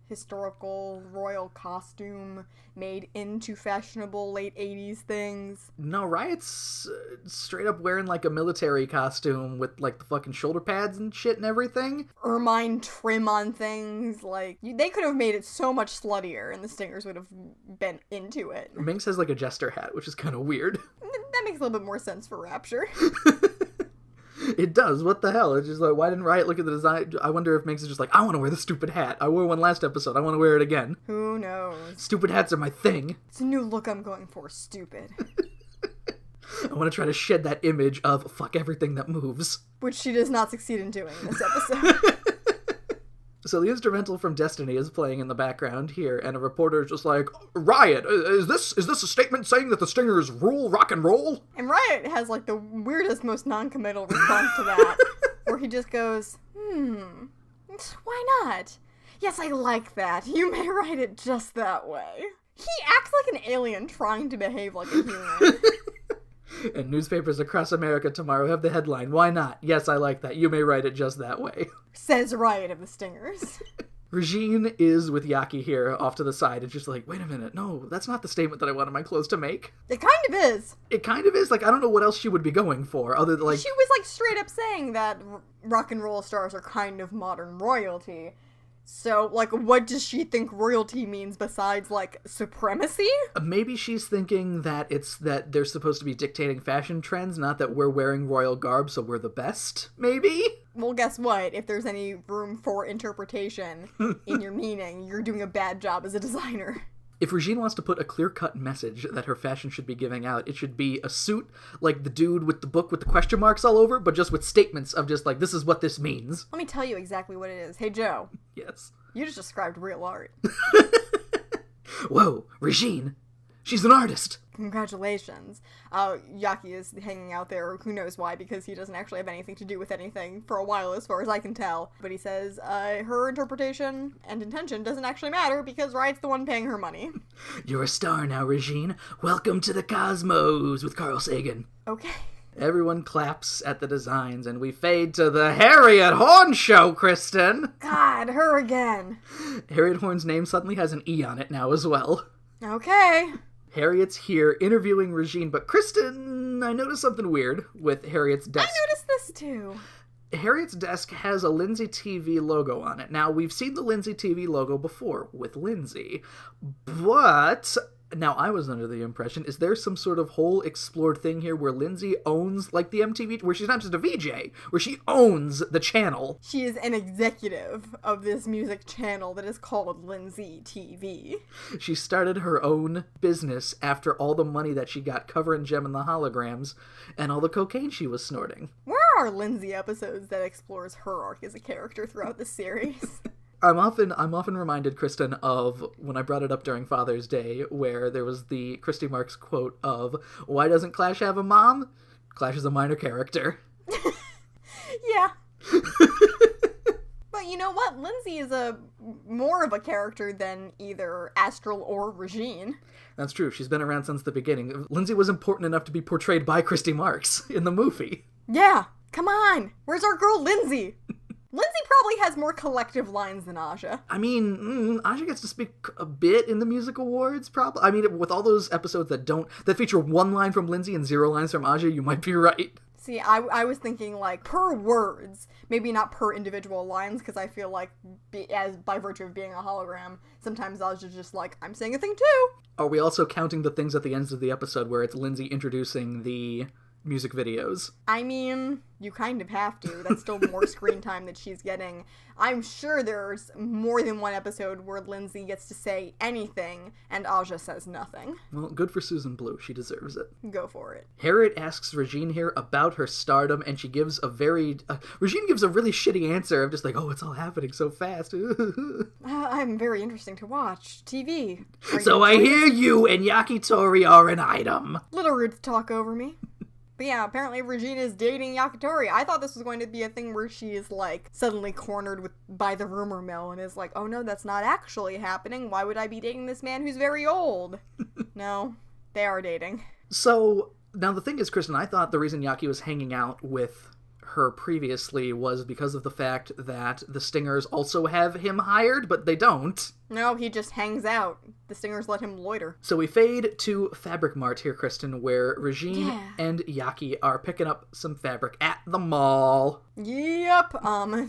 historical royal costume made into fashionable late 80s things. No, Riot's straight up wearing like a military costume with like the fucking shoulder pads and shit and everything. Ermine trim on things, like, they could have made it so much sluttier and the Stingers would have been into it. Minx has like a jester hat, which is kind of weird. That makes a little bit more sense for Rapture. It does. What the hell? It's just like, why didn't Riot look at the design? I wonder if Minx is just like, I want to wear the stupid hat. I wore one last episode. I want to wear it again. Who knows? Stupid hats are my thing. It's a new look I'm going for, stupid. I want to try to shed that image of fuck everything that moves. Which she does not succeed in doing in this episode. So the instrumental from Destiny is playing in the background here, and a reporter is just like, Riot, is this a statement saying that the Stingers rule rock and roll? And Riot has like the weirdest, most non-committal response to that, where he just goes, why not? Yes, I like that. You may write it just that way. He acts like an alien trying to behave like a human. And newspapers across America tomorrow have the headline, why not? Yes, I like that. You may write it just that way. Says Riot of the Stingers. Regine is with Yaki here off to the side and just like, wait a minute, no, that's not the statement that I wanted my clothes to make. It kind of is. It kind of is. Like, I don't know what else she would be going for other than like... She was like straight up saying that rock and roll stars are kind of modern royalty. So, like, what does she think royalty means besides, like, supremacy? Maybe she's thinking that it's that they're supposed to be dictating fashion trends, not that we're wearing royal garb, so we're the best, maybe? Well, guess what? If there's any room for interpretation in your meaning, you're doing a bad job as a designer. If Regine wants to put a clear-cut message that her fashion should be giving out, it should be a suit like the dude with the book with the question marks all over, but just with statements of just like, this is what this means. Let me tell you exactly what it is. Hey, Joe. Yes. You just described real art. Whoa, Regine. She's an artist. Congratulations. Yaki is hanging out there, who knows why, because he doesn't actually have anything to do with anything for a while, as far as I can tell. But he says, her interpretation and intention doesn't actually matter, because Riot's the one paying her money. You're a star now, Regine. Welcome to the cosmos with Carl Sagan. Okay. Everyone claps at the designs, and we fade to the Harriet Horn show, Kristen. God, her again. Harriet Horn's name suddenly has an E on it now as well. Okay. Harriet's here interviewing Regine, but Kristen, I noticed something weird with Harriet's desk. I noticed this too. Harriet's desk has a Lindsay TV logo on it. Now, we've seen the Lindsay TV logo before with Lindsay, but now I was under the impression, is there some sort of whole explored thing here where Lindsay owns, like, the MTV, where she's not just a VJ, where she owns the channel? She is an executive of this music channel that is called Lindsay TV. She started her own business after all the money that she got covering Gem and the Holograms and all the cocaine she was snorting. Where are Lindsay episodes that explores her arc as a character throughout the series? I'm often reminded, Kristen, of when I brought it up during Father's Day, where there was the Christy Marks quote of, why doesn't Clash have a mom? Clash is a minor character. Yeah. But you know what? Lindsay is more of a character than either Astral or Regine. That's true. She's been around since the beginning. Lindsay was important enough to be portrayed by Christy Marks in the movie. Yeah. Come on. Where's our girl Lindsay? Lindsay probably has more collective lines than Aja. I mean, Aja gets to speak a bit in the music awards, probably. I mean, with all those episodes that feature one line from Lindsay and 0 lines from Aja, you might be right. See, I was thinking, like, per words, maybe not per individual lines, because I feel like, by virtue of being a hologram, sometimes Aja's just like, I'm saying a thing too. Are we also counting the things at the ends of the episode where it's Lindsay introducing the music videos? I mean, you kind of have to. That's still more screen time that she's getting. I'm sure there's more than one episode where Lindsay gets to say anything and Aja says nothing. Well, good for Susan Blue. She deserves it. Go for it. Harriet asks Regine here about her stardom, and she gives Regine gives a really shitty answer of just like, oh, it's all happening so fast. I'm very interesting to watch. TV. So I hear you and Yakitori are an item. Little Roots talk over me. But yeah, apparently Regina is dating Yakitori. I thought this was going to be a thing where she is, like, suddenly cornered by the rumor mill and is like, oh no, that's not actually happening. Why would I be dating this man who's very old? No, they are dating. So, now the thing is, Kristen, I thought the reason Yaki was hanging out with her previously was because of the fact that the Stingers also have him hired, but they don't. No, he just hangs out. The Stingers let him loiter. So we fade to Fabric Mart here, Kristen, where Regine and Yaki are picking up some fabric at the mall. Yep,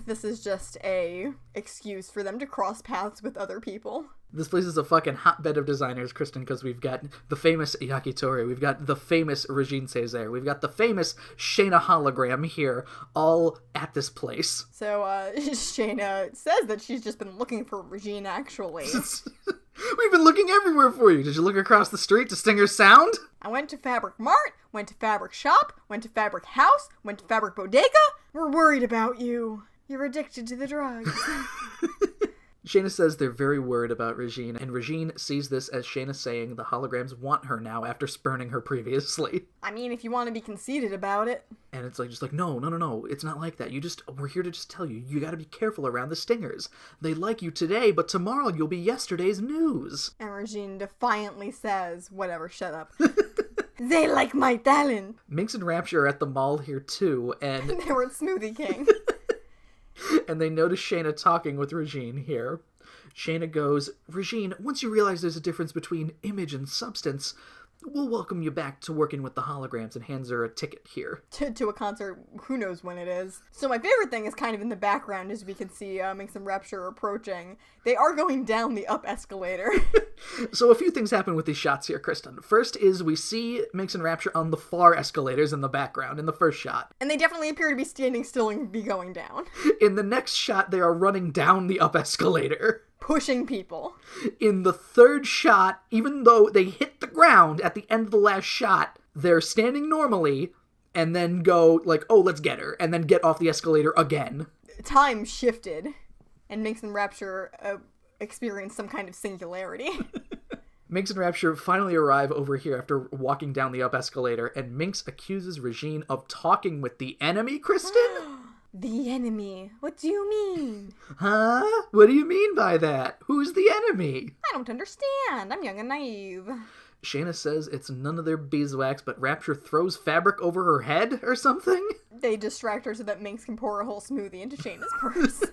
this is just a excuse for them to cross paths with other people. This place is a fucking hotbed of designers, Kristen, because we've got the famous Yakitori, we've got the famous Regine Césaire, we've got the famous Shayna hologram here, all at this place. So, Shayna says that she's just been looking for Regine, actually. We've been looking everywhere for you. Did you look across the street to Stinger Sound? I went to Fabric Mart, went to Fabric Shop, went to Fabric House, went to Fabric Bodega. We're worried about you. You're addicted to the drugs. Shayna says they're very worried about Regine, and Regine sees this as Shayna saying the holograms want her now after spurning her previously. I mean, if you want to be conceited about it. And it's like, just like, no, it's not like that. We're here to just tell you, you gotta be careful around the Stingers. They like you today, but tomorrow you'll be yesterday's news. And Regine defiantly says, whatever, shut up. They like my talent. Minx and Rapture are at the mall here too, and They were at Smoothie King. and they notice Shayna talking with Regine here. Shayna goes, Regine, once you realize there's a difference between image and substance, we'll welcome you back to working with the holograms, and hands her a ticket here. To a concert, who knows when it is. So my favorite thing is kind of in the background, as we can see Minx and Rapture approaching. They are going down the up escalator. So a few things happen with these shots here, Kristen. First is we see Minx and Rapture on the far escalators in the background, in the first shot. And they definitely appear to be standing still and be going down. In the next shot, they are running down the up escalator. Pushing people. In the third shot, even though they hit the ground at the end of the last shot, they're standing normally, and then go, like, oh, let's get her, and then get off the escalator again. Time shifted, and Minx and Rapture experienced some kind of singularity. Minx and Rapture finally arrive over here after walking down the up escalator, and Minx accuses Regine of talking with the enemy, Kristen? The enemy? What do you mean? Huh? What do you mean by that? Who's the enemy? I don't understand. I'm young and naive. Shayna says it's none of their beeswax, but Rapture throws fabric over her head or something? They distract her so that Minx can pour a whole smoothie into Shayna's purse.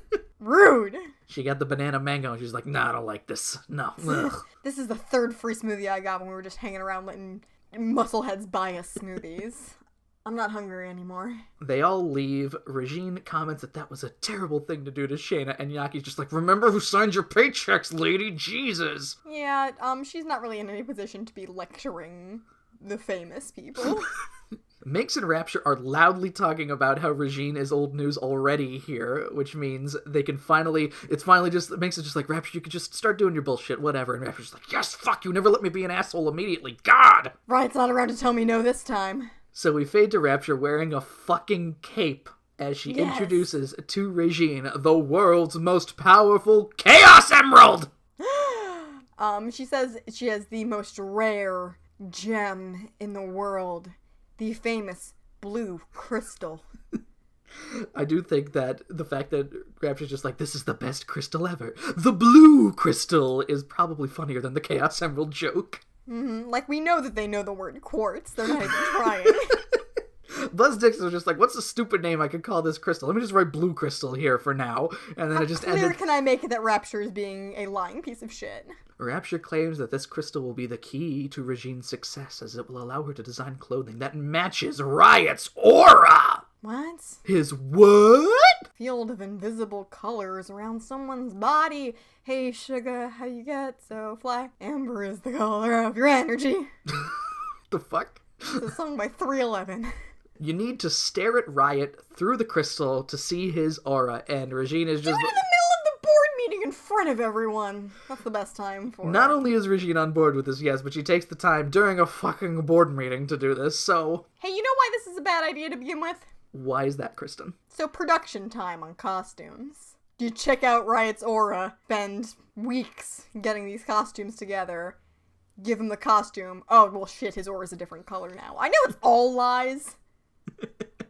Rude! She got the banana mango and she's like, nah, I don't like this. No. Ugh. This is the third free smoothie I got when we were just hanging around letting muscleheads buy us smoothies. I'm not hungry anymore. They all leave. Regine comments that was a terrible thing to do to Shayna, and Yaki's just like, remember who signs your paychecks, lady? Jesus! Yeah, she's not really in any position to be lecturing the famous people. Minx and Rapture are loudly talking about how Regine is old news already here, which means they can Minx is just like, Rapture, you could just start doing your bullshit, whatever. And Rapture's like, yes, fuck you, never let me be an asshole immediately, God! Riot's not around to tell me no this time. So we fade to Rapture wearing a fucking cape as she introduces to Regine the world's most powerful Chaos Emerald! She says she has the most rare gem in the world. The famous blue crystal. I do think that the fact that Rapture's just like, this is the best crystal ever. The blue crystal is probably funnier than the Chaos Emerald joke. Mm-hmm. Like, we know that they know the word quartz. They're not even trying. Buzz Dixon was just like, what's a stupid name I could call this crystal? Let me just write Blue Crystal here for now. And then How it just clear ended. can I make it that Rapture is being a lying piece of shit? Rapture claims that this crystal will be the key to Regine's success, as it will allow her to design clothing that matches Riot's aura. What? His what? Field of invisible colors around someone's body. Hey, sugar, how you get so fly? Amber is the color of your energy. The fuck? It's a song by 311. You need to stare at Riot through the crystal to see his aura, and Regine is Do just... it in the middle of the board meeting in front of everyone. That's the best time for Not it. only is Regine on board with this, yes, but she takes the time during a fucking board meeting to do this, so... Hey, you know why this is a bad idea to begin with? Why is that, Kristen? So production time on costumes. You check out Riot's aura, spend weeks getting these costumes together, give him the costume. Oh, well shit, his aura's a different color now. I know it's all lies,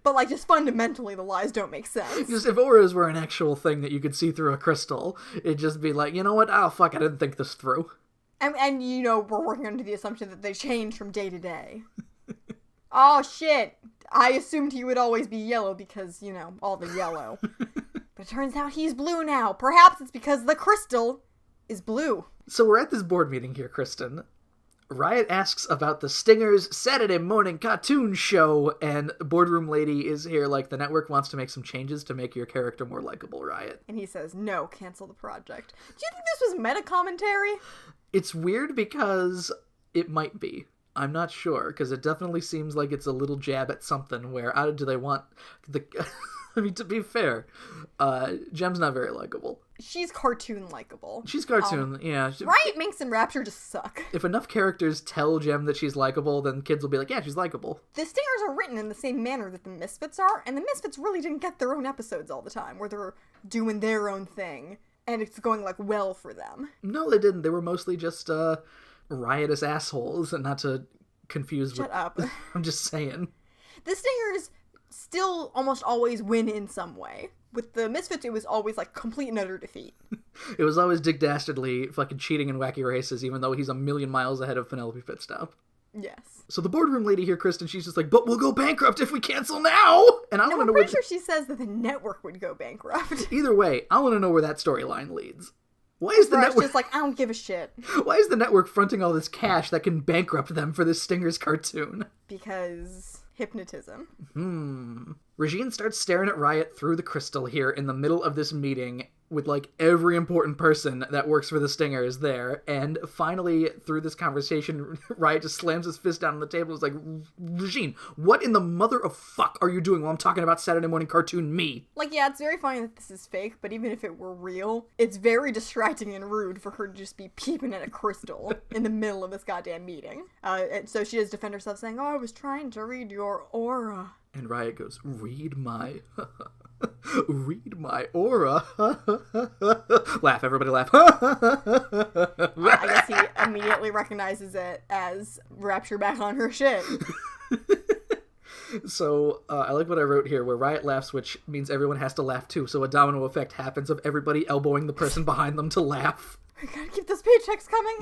but like just fundamentally the lies don't make sense. Just if auras were an actual thing that you could see through a crystal, it'd just be like, you know what? Oh, fuck, I didn't think this through. And you know, we're working under the assumption that they change from day to day. Oh shit, I assumed he would always be yellow because, you know, all the yellow. But it turns out he's blue now. Perhaps it's because the crystal is blue. So we're at this board meeting here, Kristen. Riot asks about the Stingers Saturday morning cartoon show, and boardroom lady is here like, the network wants to make some changes to make your character more likable, Riot. And he says, no, cancel the project. Do you think this was meta-commentary? It's weird because it might be. I'm not sure, because it definitely seems like it's a little jab at something where, do they want the... I mean, to be fair, Gem's not very likable. She's cartoon likable. She's cartoon, yeah. Riot, Minx, and Rapture just suck. If enough characters tell Gem that she's likable, then kids will be like, yeah, she's likable. The Stingers are written in the same manner that the Misfits are, and the Misfits really didn't get their own episodes all the time, where they're doing their own thing, and it's going, like, well for them. No, they didn't. They were mostly just, riotous assholes, and not to confuse Shut up. I'm just saying. The Stingers still almost always win in some way. With the Misfits, it was always, like, complete and utter defeat. It was always Dick Dastardly fucking cheating in wacky races, even though he's a million miles ahead of Penelope Pitstop. Yes. So the boardroom lady here, Kristen, she's just like, but we'll go bankrupt if we cancel now! And I No, want to I'm know pretty sure she says that the network would go bankrupt. Either way, I want to know where that storyline leads. Why is the It's network... just like, I don't give a shit. Why is the network fronting all this cash that can bankrupt them for this Stingers cartoon? Because hypnotism. Regine starts staring at Riot through the crystal here in the middle of this meeting with, like, every important person that works for the Stingers there, and finally, through this conversation, Riot just slams his fist down on the table and is like, Regine, what in the mother of fuck are you doing while I'm talking about Saturday morning cartoon me? Like, yeah, it's very funny that this is fake, but even if it were real, it's very distracting and rude for her to just be peeping at a crystal in the middle of this goddamn meeting. And so she does defend herself saying, oh, I was trying to read your aura. And Riot goes, read my... read my aura. Laugh, everybody laugh. I guess he immediately recognizes it as Rapture back on her shit. So, I like what I wrote here, where Riot laughs, which means everyone has to laugh too, so a domino effect happens of everybody elbowing the person behind them to laugh. We gotta keep those paychecks coming.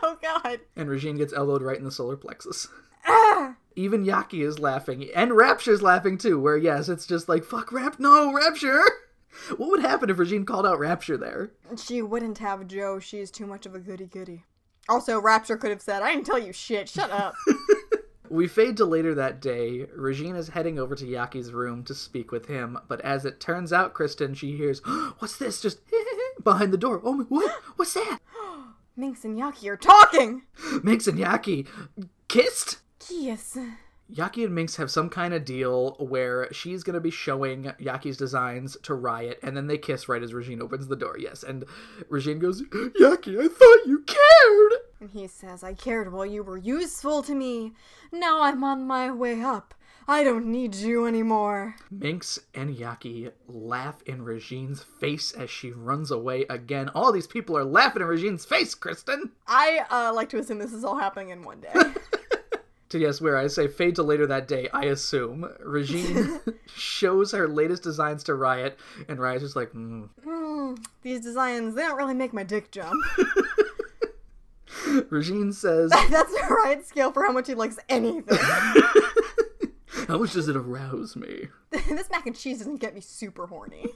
Oh god. And Regine gets elbowed right in the solar plexus. Ah! Even Yaki is laughing, and Rapture's laughing too, where yes, it's just like, fuck no, Rapture! What would happen if Regine called out Rapture there? She wouldn't have Joe. She's too much of a goody-goody. Also, Rapture could have said, I didn't tell you shit. Shut up. We fade to later that day. Regine is heading over to Yaki's room to speak with him, but as it turns out, Kristen, she hears, what's this? Just behind the door. Oh, what? What's that? Minx and Yaki are talking! Minx and Yaki kissed? Yes. Yaki and Minx have some kind of deal where she's going to be showing Yaki's designs to Riot, and then they kiss right as Regine opens the door, yes. And Regine goes, Yaki, I thought you cared! And he says, I cared while you were useful to me. Now I'm on my way up. I don't need you anymore. Minx and Yaki laugh in Regine's face as she runs away again. All these people are laughing in Regine's face, Kristen! I like to assume this is all happening in one day. To yes, where I say fade to later that day, I assume. Regine shows her latest designs to Riot, and Riot's just like, These designs, they don't really make my dick jump. Regine says, That's the right scale for how much he likes anything. how much does it arouse me? This mac and cheese doesn't get me super horny.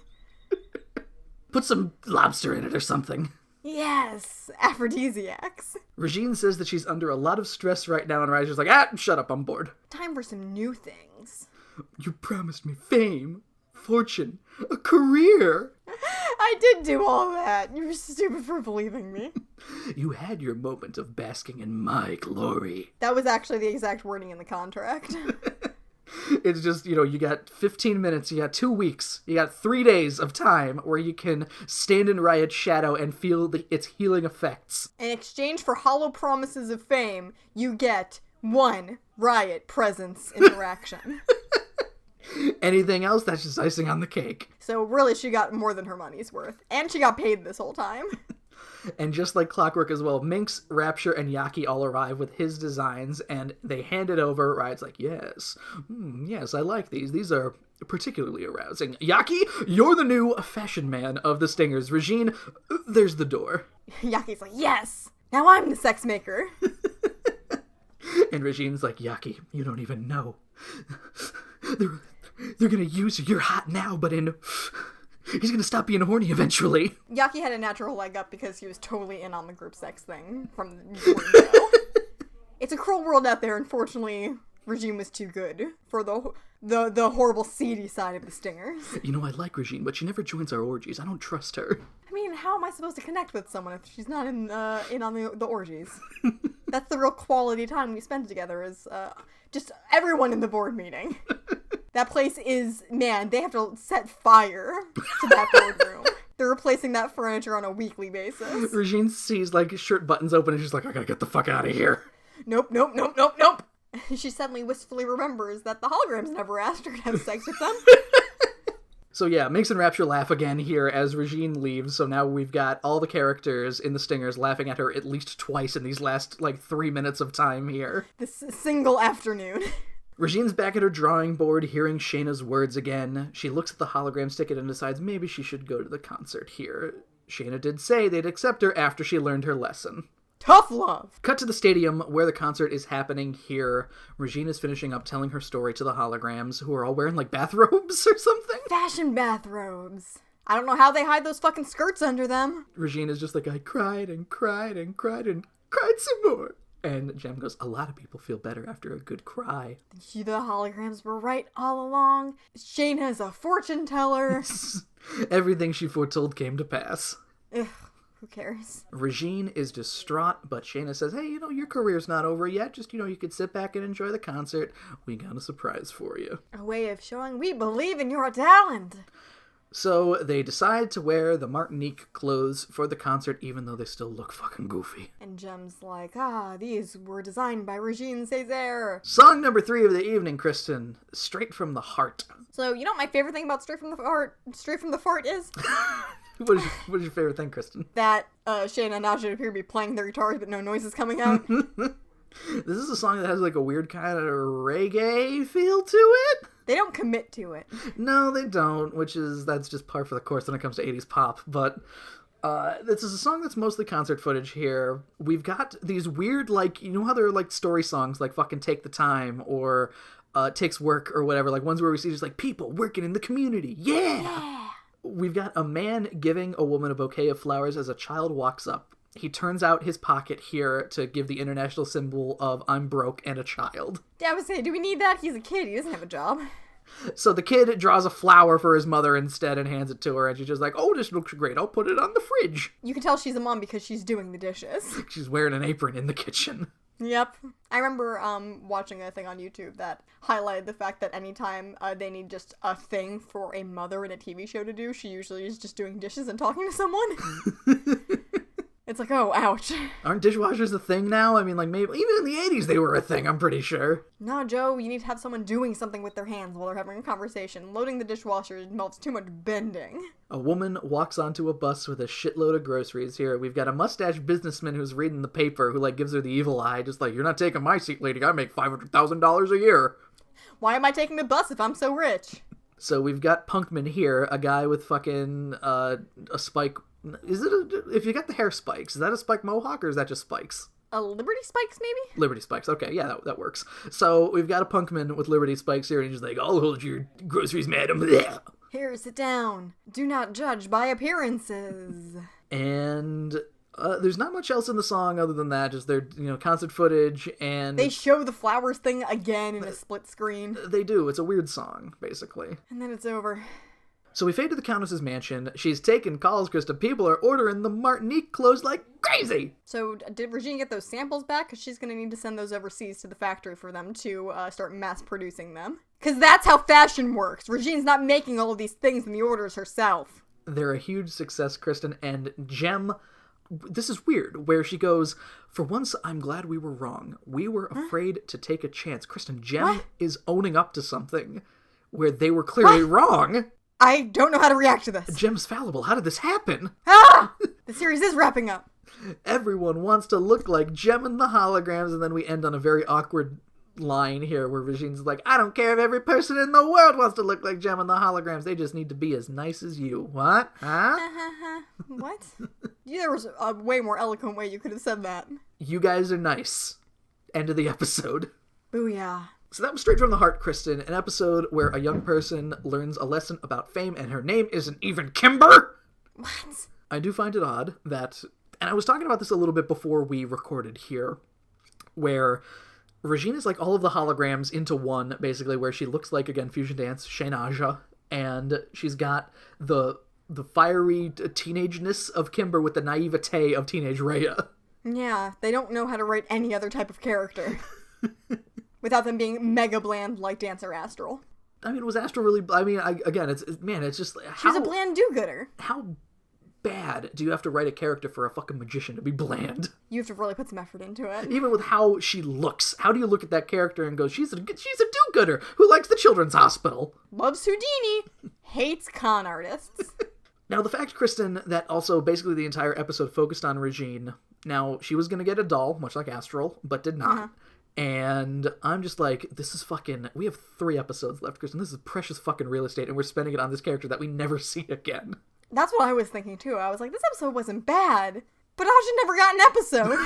Put some lobster in it or something. Yes, aphrodisiacs. Regine says that she's under a lot of stress right now, and Ryder's like, shut up, I'm bored. Time for some new things. You promised me fame, fortune, a career. I did do all that. You're stupid for believing me. You had your moment of basking in my glory. That was actually the exact wording in the contract. It's just, you got 15 minutes, you got 2 weeks, you got 3 days of time where you can stand in Riot's shadow and feel its healing effects. In exchange for hollow promises of fame, you get 1 Riot presence interaction. Anything else, that's just icing on the cake. So really, she got more than her money's worth. And she got paid this whole time. And just like clockwork as well, Minx, Rapture, and Yaki all arrive with his designs, and they hand it over. Riot's like, yes, yes, I like these. These are particularly arousing. Yaki, you're the new fashion man of the Stingers. Regine, there's the door. Yaki's like, yes! Now I'm the sex maker. And Regine's like, Yaki, you don't even know. They're gonna use you. You're hot now, but he's gonna stop being horny eventually. Yaki had a natural leg up because he was totally in on the group sex thing from the word-go. It's a cruel world out there. Unfortunately, Regine was too good for the horrible seedy side of the Stingers. I like Regine, but she never joins our orgies. I don't trust her. I mean, how am I supposed to connect with someone if she's not in on the orgies? That's the real quality time we spend together is just everyone in the board meeting. That place is, man, they have to set fire to that boardroom. They're replacing that furniture on a weekly basis. Regine sees, shirt buttons open, and she's like, I gotta get the fuck out of here. Nope. She suddenly wistfully remembers that the holograms never asked her to have sex with them. So yeah, Minx and Rapture laugh again here as Regine leaves, so now we've got all the characters in the Stingers laughing at her at least twice in these last, 3 minutes of time here. This single afternoon. Regine's back at her drawing board, hearing Shayna's words again. She looks at the hologram ticket and decides maybe she should go to the concert here. Shayna did say they'd accept her after she learned her lesson. Tough love! Cut to the stadium where the concert is happening here. Regine is finishing up telling her story to the holograms, who are all wearing, bathrobes or something. Fashion bathrobes. I don't know how they hide those fucking skirts under them. Regine is just like, I cried and cried and cried and cried some more. And Jem goes, a lot of people feel better after a good cry. The holograms were right all along. Shayna's a fortune teller. Everything she foretold came to pass. Ugh, who cares? Regine is distraught, but Shayna says, hey, your career's not over yet. Just, you could sit back and enjoy the concert. We got a surprise for you. A way of showing we believe in your talent. So they decide to wear the Martinique clothes for the concert, even though they still look fucking goofy. And Jem's like, these were designed by Regine Césaire. Song number 3 of the evening, Kristen. Straight from the Heart. So, you know what my favorite thing about Straight from the Fart is? What is your favorite thing, Kristen? That Shayna and Najee appear to be playing their guitars, but no noise is coming out. This is a song that has a weird kind of reggae feel to it. They don't commit to it. No, they don't, that's just par for the course when it comes to 80s pop, but this is a song that's mostly concert footage here. We've got these weird, how there are, story songs, fucking Take the Time, or Takes Work, or whatever, ones where we see just, people working in the community. Yeah! We've got a man giving a woman a bouquet of flowers as a child walks up. He turns out his pocket here to give the international symbol of I'm broke and a child. Yeah, I was saying, do we need that? He's a kid. He doesn't have a job. So the kid draws a flower for his mother instead and hands it to her, and she's just like, oh, this looks great. I'll put it on the fridge. You can tell she's a mom because she's doing the dishes. She's wearing an apron in the kitchen. Yep. I remember watching a thing on YouTube that highlighted the fact that anytime they need just a thing for a mother in a TV show to do, she usually is just doing dishes and talking to someone. It's like, oh, ouch. Aren't dishwashers a thing now? I mean, maybe even in the 80s they were a thing, I'm pretty sure. No, Joe, you need to have someone doing something with their hands while they're having a conversation. Loading the dishwasher involves too much bending. A woman walks onto a bus with a shitload of groceries here. We've got a mustached businessman who's reading the paper who, gives her the evil eye, just you're not taking my seat, lady. I make $500,000 a year. Why am I taking the bus if I'm so rich? So we've got Punkman here, a guy with fucking a spike. Is it if you got the hair spikes, is that a spike mohawk or is that just spikes? Liberty Spikes, maybe? Liberty Spikes. Okay, yeah, that works. So we've got a punkman with Liberty Spikes here, and he's like, I'll hold your groceries, madam. Blech. Here, sit down. Do not judge by appearances. And there's not much else in the song other than that, just their, concert footage, and... They show the flowers thing again in a split screen. They do. It's a weird song, basically. And then it's over. So we fade to the Countess's mansion. She's taking calls, Krista. People are ordering the Martinique clothes like crazy! So did Regine get those samples back? Because she's going to need to send those overseas to the factory for them to start mass producing them. Because that's how fashion works. Regine's not making all of these things in the orders herself. They're a huge success, Kristen, and Jem... This is weird, where she goes, for once, I'm glad we were wrong. We were afraid to take a chance. Kristen, Jem is owning up to something where they were clearly wrong. I don't know how to react to this. Jem's fallible. How did this happen? Ah! The series is wrapping up. Everyone wants to look like Jem and the holograms, and then we end on a very awkward line here where Regine's like, I don't care if every person in the world wants to look like Jem and the holograms. They just need to be as nice as you. What? Huh? What? There was a way more eloquent way you could have said that. You guys are nice. End of the episode. Booyah. So that was straight from the heart, Kristen. An episode where a young person learns a lesson about fame and her name isn't even Kimber. What? I do find it odd that, and I was talking about this a little bit before we recorded here, where Regina's like all of the holograms into one, basically, where she looks like, again, Fusion Dance, Shainaja, and she's got the fiery teenageness of Kimber with the naivete of teenage Rhea. Yeah, they don't know how to write any other type of character. Without them being mega bland like Dancer Astral. I mean, was Astral really... I mean, it's just... She's a bland do-gooder. How bad do you have to write a character for a fucking magician to be bland? You have to really put some effort into it. Even with how she looks. How do you look at that character and go, she's a do-gooder who likes the children's hospital? Loves Houdini. Hates con artists. Now, the fact, Kristen, that also basically the entire episode focused on Regine. Now, she was going to get a doll, much like Astral, but did not. And I'm just like, this is fucking... We have 3 episodes left, Kristen. This is precious fucking real estate, and we're spending it on this character that we never see again. That's what I was thinking, too. I was like, this episode wasn't bad, but Aja never got an episode.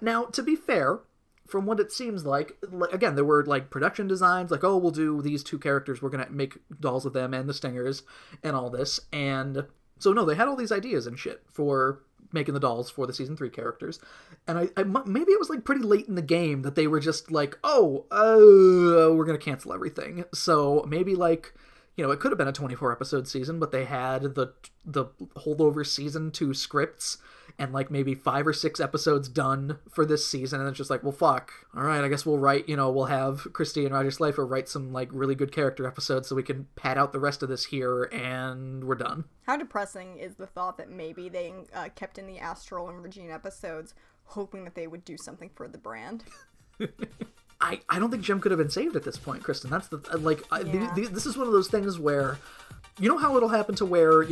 Now, to be fair, from what it seems like, again, there were, like, production designs, like, oh, we'll do these 2 characters, we're gonna make dolls of them and the Stingers and all this, and... So, no, they had all these ideas and shit for making the dolls for the season 3 characters, and I maybe it was like pretty late in the game that they were just like, we're gonna cancel everything. So maybe like, it could have been a 24 episode season, but they had the holdover season 2 scripts and like maybe 5 or 6 episodes done for this season, and it's just like, well, fuck, all right, I guess we'll write, we'll have Christy and Roger Slifer write some like really good character episodes so we can pad out the rest of this here, and we're done. How depressing is the thought that maybe they kept in the Astral and Regine episodes hoping that they would do something for the brand? I don't think Jem could have been saved at this point, Kristen. That's the, this is one of those things where, you know how it'll happen to where,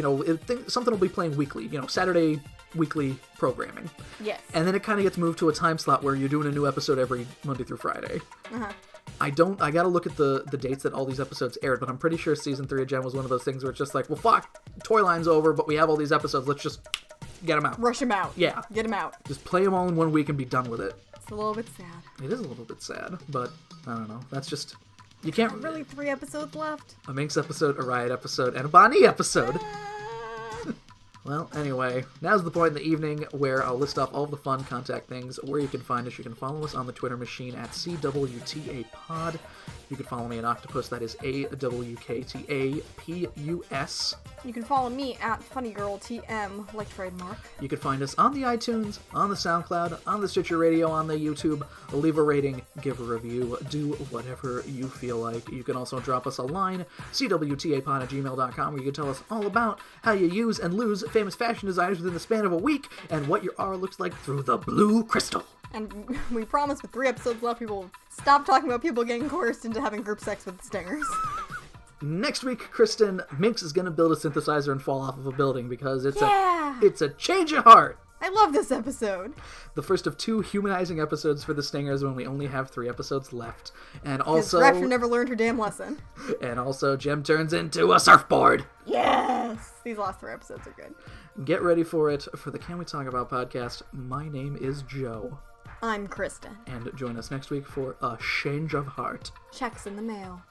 something will be playing weekly, Saturday weekly programming. Yes. And then it kind of gets moved to a time slot where you're doing a new episode every Monday through Friday. I gotta look at the dates that all these episodes aired, but I'm pretty sure season 3 of Jem was one of those things where it's just like, well, fuck, toy line's over, but we have all these episodes, let's just get them out. Rush them out. Yeah. Get them out. Just play them all in one week and be done with it. It's a little bit sad. It is a little bit sad, but I don't know. That's just... You can't... Really 3 episodes left? A Minx episode, a Riot episode, and a Bonnie episode. Well, anyway, now's the point in the evening where I'll list off all the fun contact things, where you can find us. You can follow us on the Twitter machine at CWTAPod. You can follow me at Octopus, that is AWKTAPUS. You can follow me at FunnyGirlTM, like trademark. You can find us on the iTunes, on the SoundCloud, on the Stitcher Radio, on the YouTube. Leave a rating, give a review, do whatever you feel like. You can also drop us a line, cwtapod@gmail.com, where you can tell us all about how you use and lose famous fashion designers within the span of a week, and what your aura looks like through the blue crystal. And we promise with 3 episodes left, we will stop talking about people getting coerced into having group sex with stingers. Next week, Kristen, Minx is going to build a synthesizer and fall off of a building because it's a change of heart. I love this episode. The first of 2 humanizing episodes for the Stingers when we only have 3 episodes left. And Because also... Rapture never learned her damn lesson. And also, Jem turns into a surfboard. Yes! These last 3 episodes are good. Get ready for it for the Can We Talk About podcast. My name is Joe. I'm Kristen. And join us next week for A Change of Heart. Checks in the mail.